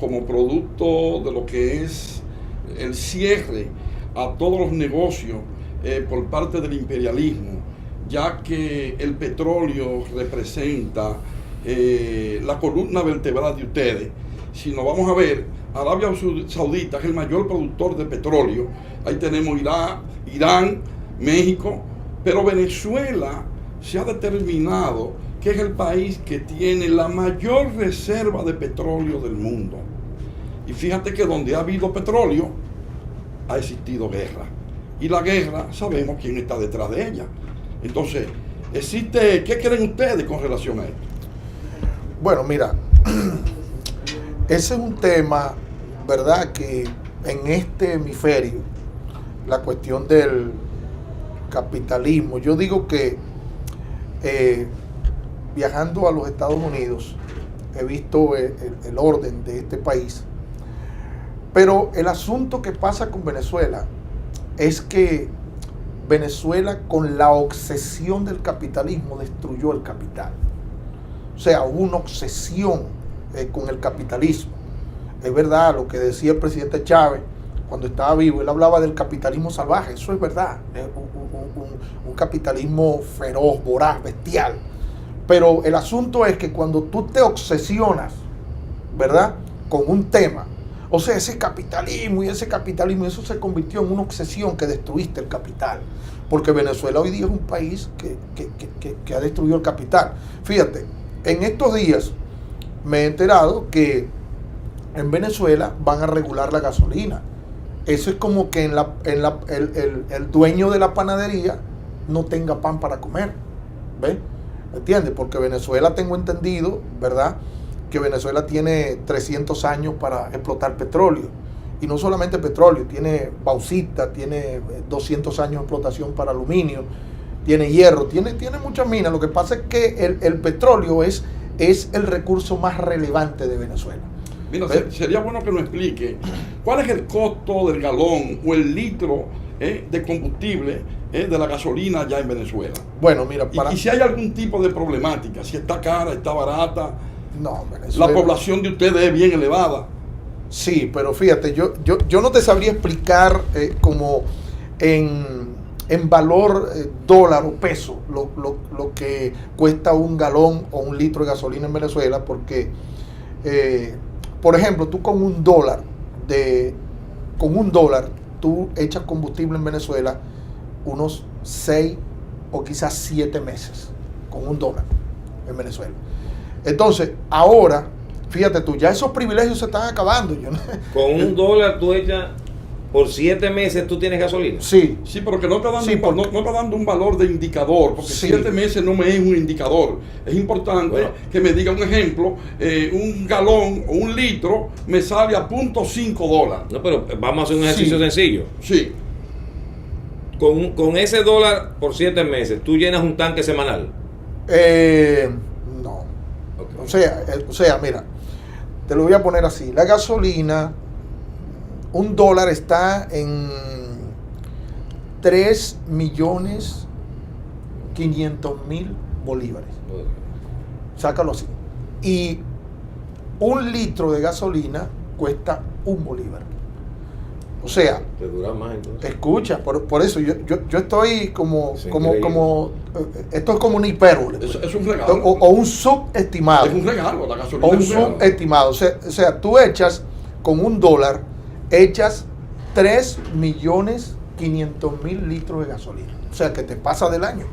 como producto de lo que es el cierre a todos los negocios por parte del imperialismo, ya que el petróleo representa la columna vertebral de ustedes. Si nos vamos a ver, Arabia Saudita es el mayor productor de petróleo, ahí tenemos Irán, México, pero Venezuela se ha determinado que es el país que tiene la mayor reserva de petróleo del mundo. Y fíjate que donde ha habido petróleo, ha existido guerra. Y la guerra, sabemos quién está detrás de ella. Entonces, ¿qué creen ustedes con relación a esto? Bueno, mira, ese es un tema, ¿verdad?, que en este hemisferio, la cuestión del capitalismo, yo digo que viajando a los Estados Unidos, he visto el orden de este país, pero el asunto que pasa con Venezuela es que Venezuela, con la obsesión del capitalismo, destruyó el capital. O sea, hubo una obsesión con el capitalismo. Es verdad lo que decía el presidente Chávez cuando estaba vivo, él hablaba del capitalismo salvaje, eso es verdad, un capitalismo feroz, voraz, bestial. Pero el asunto es que cuando tú te obsesionas, ¿verdad?, con un tema, o sea, ese capitalismo, eso se convirtió en una obsesión que destruiste el capital. Porque Venezuela hoy día es un país que ha destruido el capital. Fíjate, en estos días me he enterado que en Venezuela van a regular la gasolina. Eso es como que el dueño de la panadería no tenga pan para comer. ¿Ves? ¿Me entiendes? Porque Venezuela, tengo entendido, ¿verdad?, que Venezuela tiene 300 años para explotar petróleo. Y no solamente petróleo, tiene bauxita, tiene 200 años de explotación para aluminio, tiene hierro, tiene muchas minas. Lo que pasa es que el petróleo es el recurso más relevante de Venezuela. Mira, sería bueno que nos explique cuál es el costo del galón o el litro de combustible de la gasolina allá en Venezuela. Bueno, mira, y si hay algún tipo de problemática, si está cara, está barata. No, Venezuela. La población de ustedes es bien elevada. Sí, pero fíjate, yo no te sabría explicar como en valor dólar o peso lo que cuesta un galón o un litro de gasolina en Venezuela, porque por ejemplo, tú con un dólar tú echas combustible en Venezuela unos 6 o quizás 7 meses con un dólar en Venezuela. Entonces, ahora, fíjate tú, ya esos privilegios se están acabando. Con $1 tú echas, por 7 meses tú tienes gasolina. Sí. Sí, pero que no está dando, Sí, porque- no está dando un valor de indicador, porque Sí. 7 meses no me es un indicador. Es importante Bueno. que me diga un ejemplo, un galón o un litro me sale a $0.5. No, pero vamos a hacer un ejercicio Sí. sencillo. Sí, Con ese dólar por 7 meses, tú llenas un tanque semanal. No. Ok. O sea, mira, te lo voy a poner así. La gasolina, $1 está en 3.500.000 bolívares. Sácalo así. Y un litro de gasolina cuesta $1. O sea, Te dura más entonces. escucha, por eso yo estoy como, Es como, increíble. como, esto es como una hipérbole. pues. es un regalo. O un subestimado. Es un regalo, la gasolina O un es un regalo. subestimado. O sea, tú echas con $1, echas 3.500.000 litros de gasolina. O sea, que te pasa del año.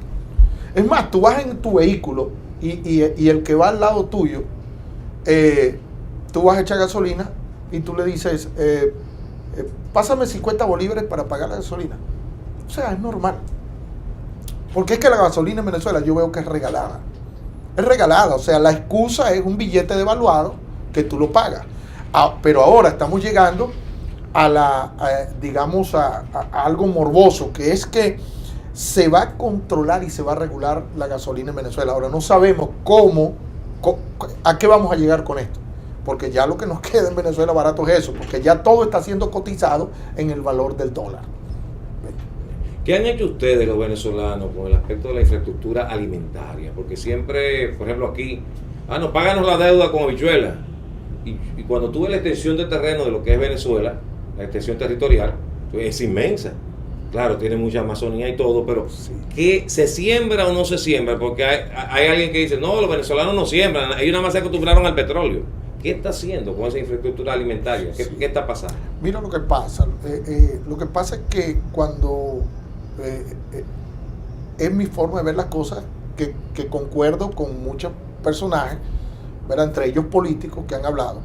Es más, tú vas en tu vehículo y el que va al lado tuyo, tú vas a echar gasolina y tú le dices, pásame 50 bolívares para pagar la gasolina. O sea, es normal. Porque es que la gasolina en Venezuela yo veo que es regalada. Es regalada, o sea, la excusa es un billete devaluado que tú lo pagas. Pero ahora estamos llegando digamos, a algo morboso, que es que se va a controlar y se va a regular la gasolina en Venezuela. Ahora no sabemos a qué vamos a llegar con esto, porque ya lo que nos queda en Venezuela barato es eso, porque ya todo está siendo cotizado en el valor del dólar. ¿Qué han hecho ustedes los venezolanos con el aspecto de la infraestructura alimentaria? Porque siempre, por ejemplo aquí, no, páganos la deuda con habichuelas. Y cuando tú ves la extensión de terreno de lo que es Venezuela, la extensión territorial, pues es inmensa. Claro, tiene mucha Amazonía y todo, pero Sí. ¿qué se siembra o no se siembra? Porque hay alguien que dice, no, los venezolanos no siembran, ellos nada más se acostumbraron al petróleo. ¿Qué está haciendo con esa infraestructura alimentaria? ¿Qué está pasando? Mira lo que pasa. Lo que pasa es que cuando es mi forma de ver las cosas, que concuerdo con muchos personajes, ¿verdad? Entre ellos políticos que han hablado,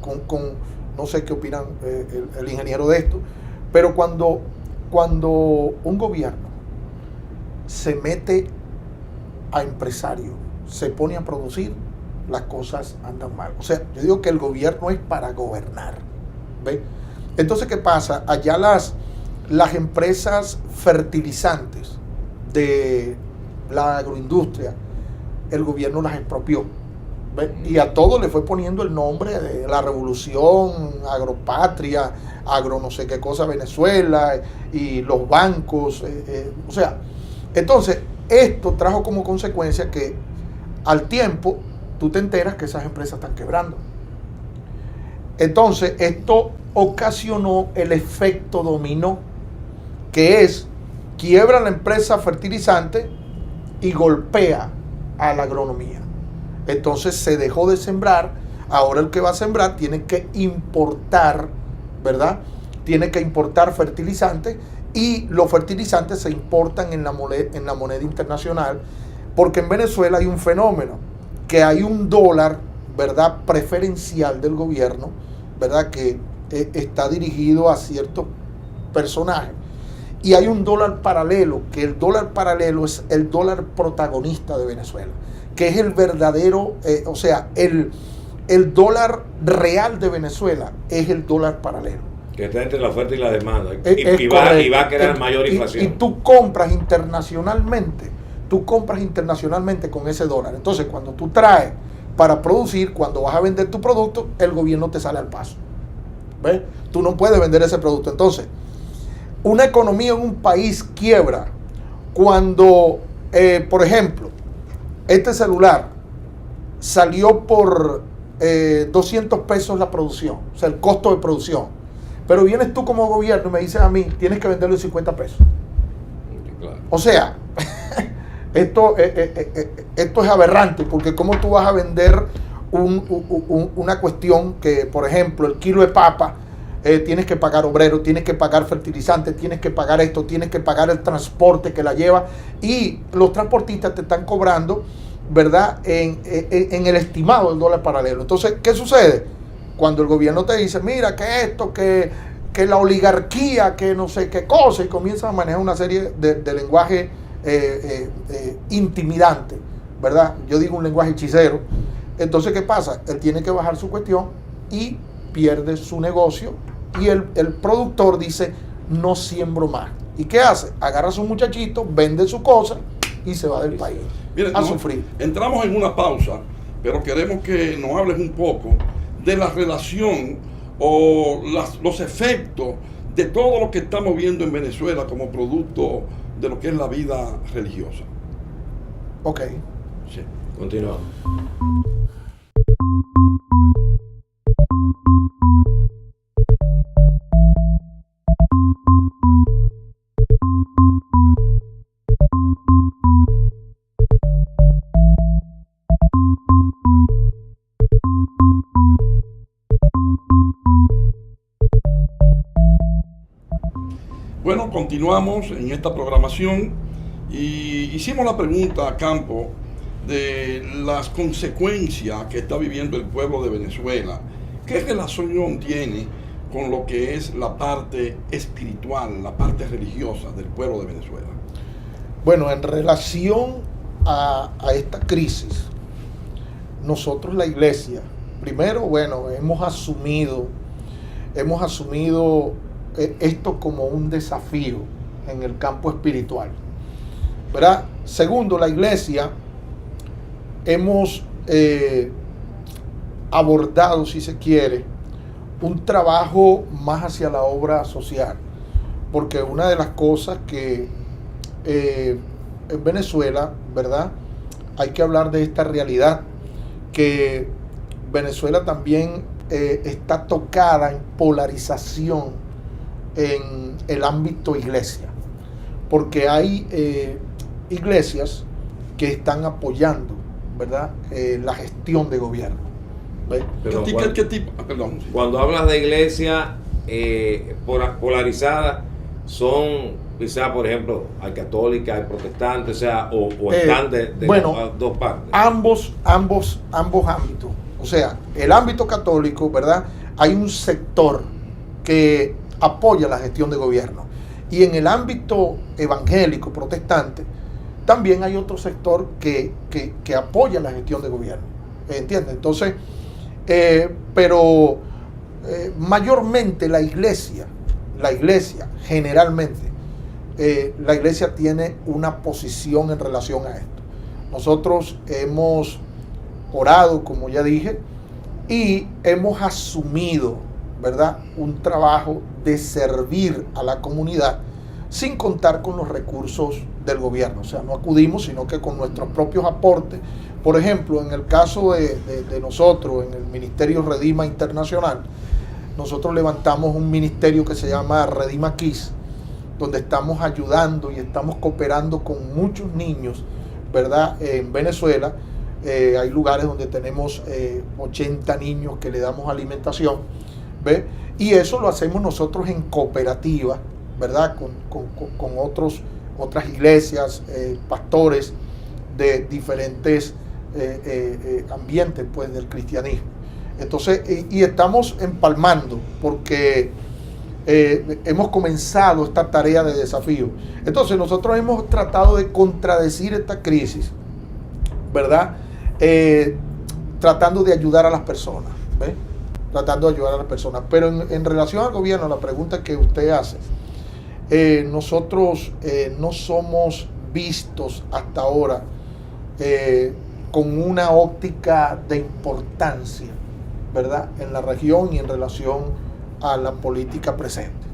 no sé qué opinan el ingeniero de esto, pero cuando un gobierno se mete a empresario, se pone a producir, las cosas andan mal. O sea, yo digo que el gobierno es para gobernar. ¿Ve? Entonces, ¿qué pasa? Allá las empresas fertilizantes de la agroindustria, el gobierno las expropió. ¿Ve? Y a todo le fue poniendo el nombre de la revolución, agropatria, agro no sé qué cosa, Venezuela, y los bancos. O sea, entonces, esto trajo como consecuencia que al tiempo tú te enteras que esas empresas están quebrando. Entonces, esto ocasionó el efecto dominó, que es, quiebra la empresa fertilizante y golpea a la agronomía. Entonces se dejó de sembrar, ahora el que va a sembrar tiene que importar, ¿verdad? Tiene que importar fertilizantes, y los fertilizantes se importan en la moneda internacional, porque en Venezuela hay un fenómeno, que hay un dólar, ¿verdad?, preferencial del gobierno, ¿verdad?, que está dirigido a ciertos personajes. Y hay un dólar paralelo, que el dólar paralelo es el dólar protagonista de Venezuela, que es el verdadero, o sea, el dólar real de Venezuela es el dólar paralelo. Que está entre la oferta y la demanda. Es Y va correcto. a crear mayor inflación. Y tú compras internacionalmente con ese dólar. Entonces, cuando tú traes para producir, cuando vas a vender tu producto, el gobierno te sale al paso. ¿Ves? Tú no puedes vender ese producto. Entonces, una economía en un país quiebra cuando, por ejemplo, este celular salió por 200 pesos la producción, o sea, el costo de producción. Pero vienes tú como gobierno y me dices a mí, tienes que venderlo en 50 pesos. Claro. O sea, esto es aberrante, porque ¿cómo tú vas a vender una cuestión que, por ejemplo, el kilo de papa, tienes que pagar obrero, tienes que pagar fertilizante, tienes que pagar esto, tienes que pagar el transporte que la lleva, y los transportistas te están cobrando, ¿verdad?, en el estimado del dólar paralelo. Entonces, ¿qué sucede? cuando el gobierno te dice, mira, que esto, que la oligarquía, que no sé qué cosa, y comienza a manejar una serie de lenguaje intimidante, ¿verdad? Yo digo un lenguaje hechicero. Entonces, ¿qué pasa? Él tiene que bajar su cuestión y pierde su negocio, y el productor dice, no siembro más. ¿Y qué hace? Agarra a su muchachito, vende su cosa y se va del país. Miren, sufrir. Entramos en una pausa, pero queremos que nos hables un poco de la relación o los efectos de todo lo que estamos viendo en Venezuela como producto de lo que es la vida religiosa. Ok. Sí. Continuamos. Bueno, continuamos en esta programación y hicimos la pregunta a campo de las consecuencias que está viviendo el pueblo de Venezuela. ¿Qué relación tiene con lo que es la parte espiritual, la parte religiosa del pueblo de Venezuela? Bueno, en relación a esta crisis, nosotros la iglesia, primero, bueno, hemos asumido esto como un desafío en el campo espiritual, ¿verdad? Segundo, la iglesia hemos abordado, si se quiere, un trabajo más hacia la obra social, porque una de las cosas que en Venezuela, ¿verdad? Hay que hablar de esta realidad, que Venezuela también está tocada en polarización en el ámbito iglesia, porque hay iglesias que están apoyando, ¿verdad? La gestión de gobierno. Pero ¿Qué tipo? Perdón. Sí. Cuando hablas de iglesia polarizada, son quizás, por ejemplo, hay católicas, hay protestantes, o sea, o están de bueno, dos partes. Ambos ámbitos. O sea, el ámbito católico, ¿verdad? Hay un sector que apoya la gestión de gobierno. Y en el ámbito evangélico, protestante, también hay otro sector que apoya la gestión de gobierno. ¿Entiendes? Entonces, pero mayormente la iglesia, generalmente, la iglesia tiene una posición en relación a esto. Nosotros hemos orado, como ya dije, y hemos asumido, ¿verdad?, un trabajo de servir a la comunidad sin contar con los recursos del gobierno. O sea, no acudimos, sino que con nuestros propios aportes. Por ejemplo, en el caso de nosotros, en el Ministerio Redima Internacional, nosotros levantamos un ministerio que se llama Redima Kids, donde estamos ayudando y estamos cooperando con muchos niños, ¿verdad?, en Venezuela. Hay lugares donde tenemos 80 niños que le damos alimentación, ¿ve? Y eso lo hacemos nosotros en cooperativa, ¿verdad?, con otras iglesias, pastores de diferentes ambientes, pues, del cristianismo. Entonces, y estamos empalmando porque hemos comenzado esta tarea de desafío. Entonces, nosotros hemos tratado de contradecir esta crisis, ¿verdad?, tratando de ayudar a las personas, ¿ves? Tratando de ayudar a las personas. Pero en relación al gobierno, la pregunta que usted hace, nosotros no somos vistos hasta ahora con una óptica de importancia, ¿verdad?, en la región y en relación a la política presente.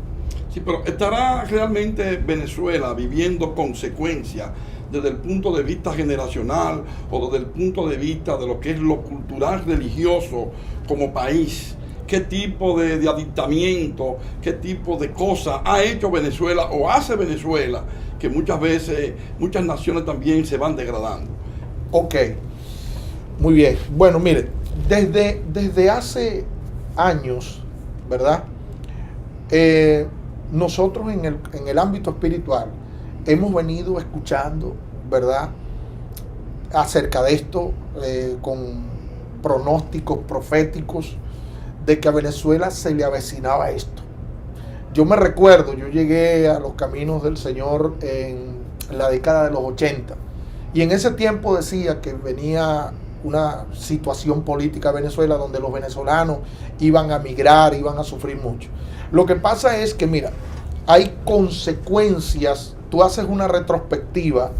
Sí, pero ¿estará realmente Venezuela viviendo consecuencias desde el punto de vista generacional o desde el punto de vista de lo que es lo cultural religioso como país? ¿Qué tipo de aditamiento, qué tipo de cosas ha hecho Venezuela o hace Venezuela que muchas veces, muchas naciones también se van degradando? Ok, muy bien. Bueno, mire, desde hace años, ¿verdad?, nosotros en el ámbito espiritual hemos venido escuchando, ¿verdad?, acerca de esto, con pronósticos proféticos de que a Venezuela se le avecinaba esto. Yo me recuerdo, yo llegué a los caminos del Señor en la década de los 80 y en ese tiempo decía que venía una situación política en Venezuela donde los venezolanos iban a migrar, iban a sufrir mucho. Lo que pasa es que, mira, hay consecuencias. Tú haces una retrospectiva,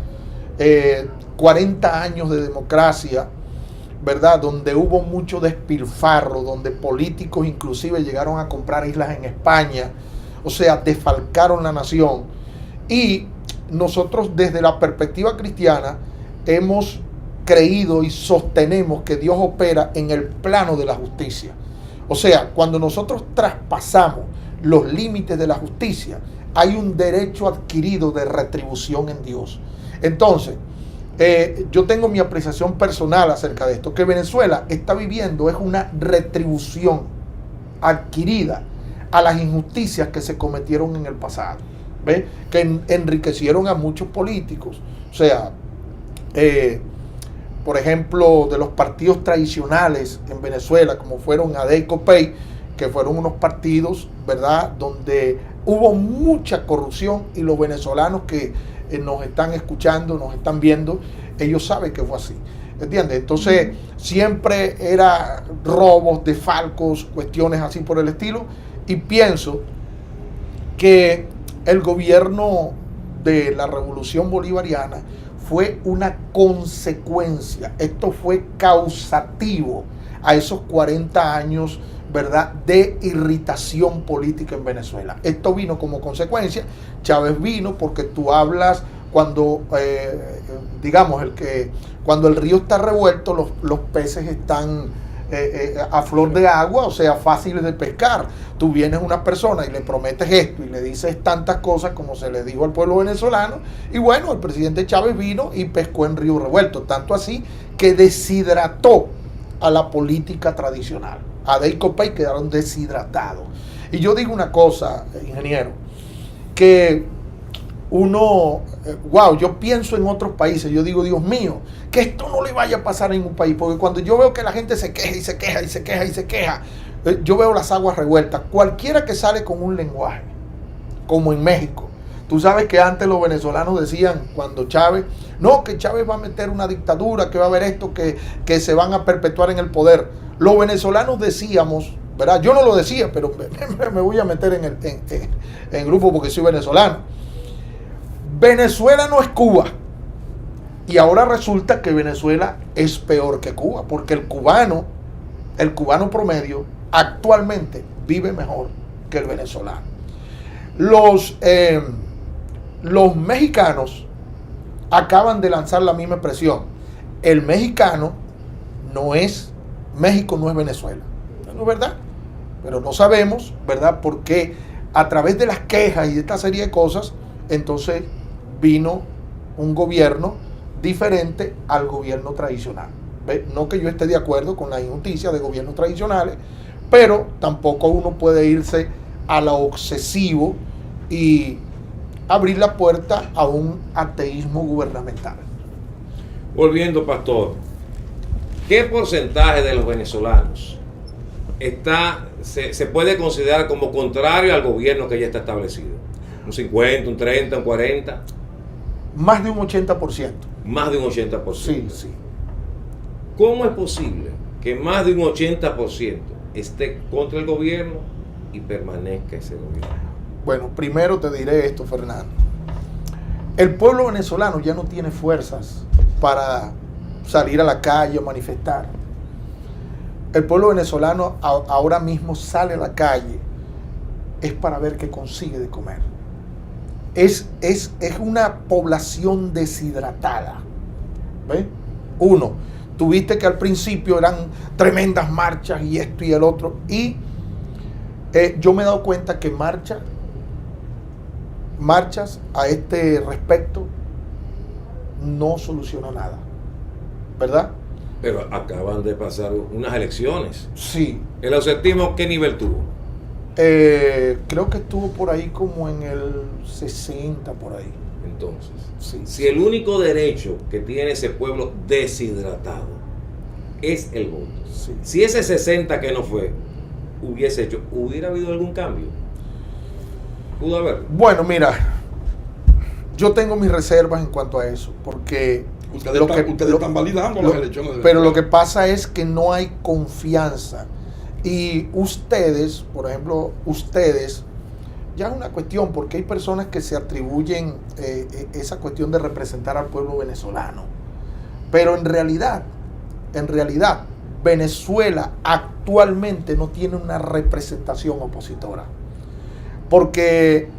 40 años de democracia, ¿verdad? Donde hubo mucho despilfarro, donde políticos inclusive llegaron a comprar islas en España, o sea, desfalcaron la nación. Y nosotros desde la perspectiva cristiana hemos creído y sostenemos que Dios opera en el plano de la justicia. O sea, cuando nosotros traspasamos los límites de la justicia, hay un derecho adquirido de retribución en Dios. Entonces, yo tengo mi apreciación personal acerca de esto. Que Venezuela está viviendo es una retribución adquirida a las injusticias que se cometieron en el pasado, ¿ve? Que enriquecieron a muchos políticos. O sea, por ejemplo, de los partidos tradicionales en Venezuela, como fueron AD y COPEI, que fueron unos partidos, ¿verdad?, donde hubo mucha corrupción, y los venezolanos que nos están escuchando, nos están viendo, ellos saben que fue así, ¿entiendes? Entonces, siempre era robos, desfalcos, cuestiones así por el estilo, y pienso que el gobierno de la Revolución Bolivariana fue una consecuencia, esto fue causativo a esos 40 años, ¿verdad?, de irritación política en Venezuela. Esto vino como consecuencia. Chávez vino porque tú hablas cuando, digamos, cuando el río está revuelto, los peces están a flor de agua, o sea, fáciles de pescar. Tú vienes a una persona y le prometes esto y le dices tantas cosas como se le dijo al pueblo venezolano, y bueno, el presidente Chávez vino y pescó en río revuelto, tanto así que deshidrató a la política tradicional. AD y COPEI quedaron deshidratados. Y yo digo una cosa, ingeniero, que uno, yo pienso en otros países, yo digo, Dios mío, que esto no le vaya a pasar en un país, porque cuando yo veo que la gente se queja y se queja y se queja y se queja, yo veo las aguas revueltas. Cualquiera que sale con un lenguaje, como en México, tú sabes que antes los venezolanos decían, cuando Chávez, no, que Chávez va a meter una dictadura, que va a haber esto, que se van a perpetuar en el poder. Los venezolanos decíamos, ¿verdad? Yo no lo decía, pero me voy a meter en el grupo porque soy venezolano. Venezuela no es Cuba. Y ahora resulta que Venezuela es peor que Cuba, porque el cubano promedio actualmente vive mejor que el venezolano. Los mexicanos acaban de lanzar la misma expresión. El mexicano no es, México no es Venezuela. No es verdad, pero no sabemos, ¿verdad? Porque a través de las quejas y de esta serie de cosas, entonces vino un gobierno diferente al gobierno tradicional. ¿Ve? No que yo esté de acuerdo con la injusticia de gobiernos tradicionales, pero tampoco uno puede irse a lo obsesivo y abrir la puerta a un ateísmo gubernamental. Volviendo, pastor, ¿qué porcentaje de los venezolanos se puede considerar como contrario al gobierno que ya está establecido? ¿Un 50, un 30, un 40? Más de un 80%. Más de un 80%. Sí, sí. ¿Cómo es posible que más de un 80% esté contra el gobierno y permanezca ese gobierno? Bueno, primero te diré esto, Fernando. El pueblo venezolano ya no tiene fuerzas para salir a la calle o manifestar. El pueblo venezolano ahora mismo sale a la calle es para ver qué consigue de comer. Es una población deshidratada. ¿Ves? Uno, tuviste que al principio eran tremendas marchas y esto y el otro. Y yo me he dado cuenta que marchas a este respecto no solucionan nada. ¿Verdad? Pero acaban de pasar unas elecciones. Sí. ¿El ausentismo qué nivel tuvo? Creo que estuvo por ahí como en el 60, por ahí. Entonces, Sí. si el único derecho que tiene ese pueblo deshidratado es el voto, Sí. si ese 60 que no fue, hubiese hecho, ¿hubiera habido algún cambio? ¿Pudo haber? Bueno, mira, yo tengo mis reservas en cuanto a eso, porque ustedes están validando las elecciones. Pero lo que pasa es que no hay confianza. Y ustedes, por ejemplo, ya es una cuestión, porque hay personas que se atribuyen esa cuestión de representar al pueblo venezolano. Pero en realidad, Venezuela actualmente no tiene una representación opositora. Porque,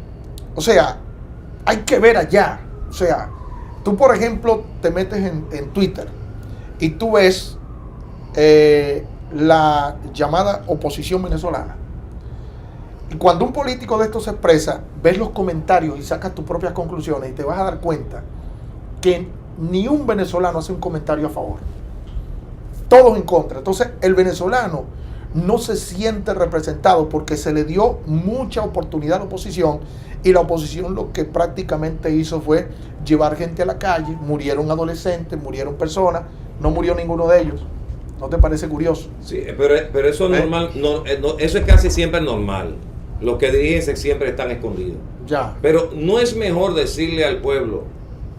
o sea, hay que ver allá. O sea, tú, por ejemplo, te metes en Twitter y tú ves la llamada oposición venezolana. Y cuando un político de esto se expresa, ves los comentarios y sacas tus propias conclusiones y te vas a dar cuenta que ni un venezolano hace un comentario a favor. Todos en contra. Entonces, el venezolano no se siente representado porque se le dio mucha oportunidad a la oposición, y la oposición lo que prácticamente hizo fue llevar gente a la calle. Murieron adolescentes, murieron personas, no murió ninguno de ellos. ¿No te parece curioso? Sí, pero eso es normal, eso es casi siempre normal. Los que dirigen siempre están escondidos. Ya. Pero no es mejor decirle al pueblo,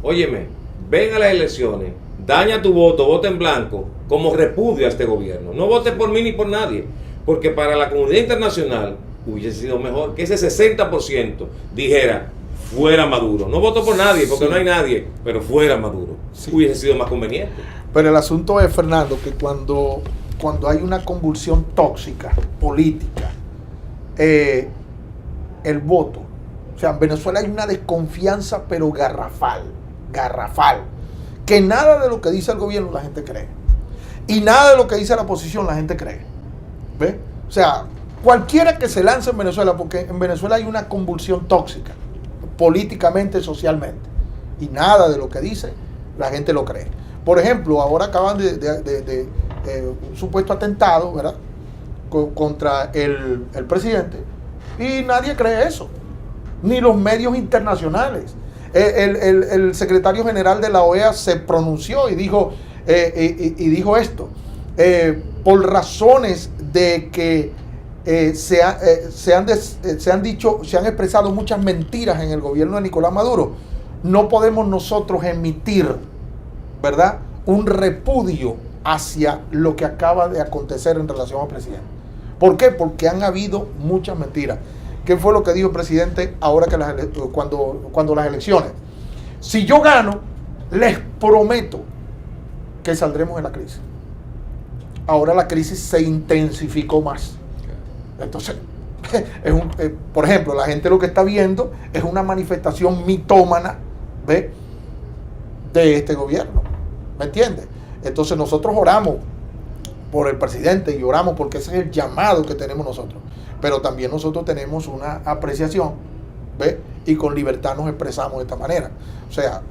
óyeme, ven a las elecciones, daña tu voto, vota en blanco, como repudio a este gobierno. No votes por mí ni por nadie, porque para la comunidad internacional hubiese sido mejor que ese 60% dijera, fuera Maduro. No voto por nadie, porque no hay nadie, pero fuera Maduro. Sí. Hubiese sido más conveniente. Pero el asunto es, Fernando, que cuando hay una convulsión tóxica, política, el voto, o sea, en Venezuela hay una desconfianza, pero garrafal, que nada de lo que dice el gobierno la gente cree, y nada de lo que dice la oposición la gente cree. ¿Ve? O sea, cualquiera que se lance en Venezuela, porque en Venezuela hay una convulsión tóxica, políticamente, socialmente, y nada de lo que dice la gente lo cree. Por ejemplo, ahora acaban de un supuesto atentado, ¿verdad?, contra el presidente, y nadie cree eso, ni los medios internacionales. El secretario general de la OEA se pronunció y dijo esto, por razones de que se han expresado muchas mentiras en el gobierno de Nicolás Maduro, no podemos nosotros emitir, ¿verdad?, un repudio hacia lo que acaba de acontecer en relación al presidente. ¿Por qué? Porque han habido muchas mentiras. ¿Qué fue lo que dijo el presidente ahora que cuando las elecciones? Si yo gano, les prometo que saldremos de la crisis. Ahora la crisis se intensificó más. Entonces, por ejemplo, la gente lo que está viendo es una manifestación mitómana, ¿ve?, de este gobierno. ¿Me entiendes? Entonces nosotros oramos por el presidente y oramos porque ese es el llamado que tenemos nosotros. Pero también nosotros tenemos una apreciación, ¿ve?, y con libertad nos expresamos de esta manera. O sea,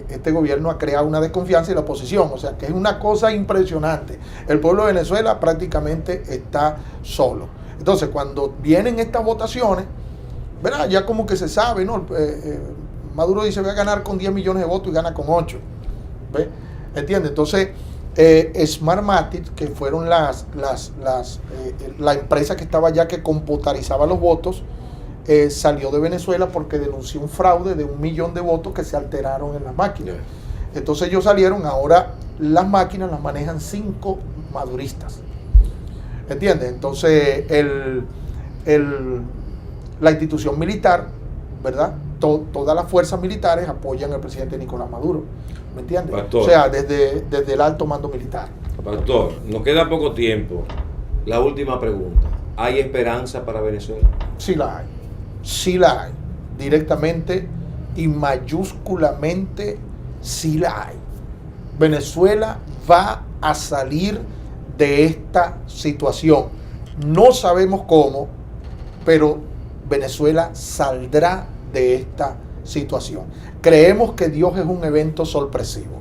este gobierno ha creado una desconfianza y la oposición, o sea, que es una cosa impresionante. El pueblo de Venezuela prácticamente está solo. Entonces, cuando vienen estas votaciones, ¿verdad?, ya como que se sabe, ¿no? Maduro dice, voy a ganar con 10 millones de votos y gana con 8. ¿Ve? ¿Entiendes? Entonces, Smartmatic, que fueron la empresa que estaba allá que computarizaba los votos, salió de Venezuela porque denunció un fraude de 1 millón de votos que se alteraron en las máquinas. Entonces ellos salieron, ahora las máquinas las manejan 5 maduristas. ¿Entiendes? Entonces la institución militar, ¿verdad?, todas las fuerzas militares apoyan al presidente Nicolás Maduro. ¿Me entiendes? Pastor, o sea, desde el alto mando militar. Pastor, nos queda poco tiempo. La última pregunta. ¿Hay esperanza para Venezuela? Sí la hay. Sí la hay. Directamente y mayúsculamente sí la hay. Venezuela va a salir de esta situación. No sabemos cómo, pero Venezuela saldrá de esta situación. Creemos que Dios es un evento sorpresivo.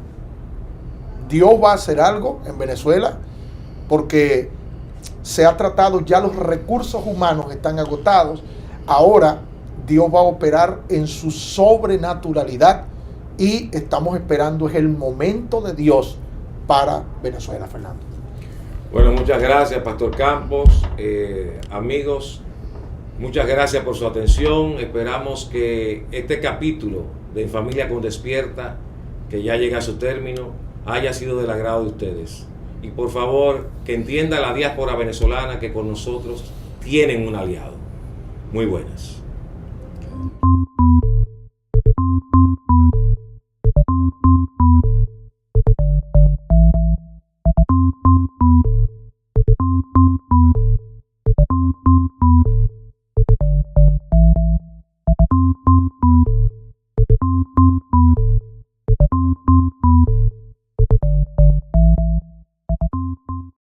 Dios va a hacer algo en Venezuela porque se ha tratado, ya los recursos humanos están agotados. Ahora Dios va a operar en su sobrenaturalidad y estamos esperando, es el momento de Dios para Venezuela, Fernando. Bueno, muchas gracias, Pastor Campos. Amigos, muchas gracias por su atención. Esperamos que este capítulo de En Familia con Despierta, que ya llega a su término, haya sido del agrado de ustedes. Y por favor, que entienda la diáspora venezolana que con nosotros tienen un aliado. Muy buenas.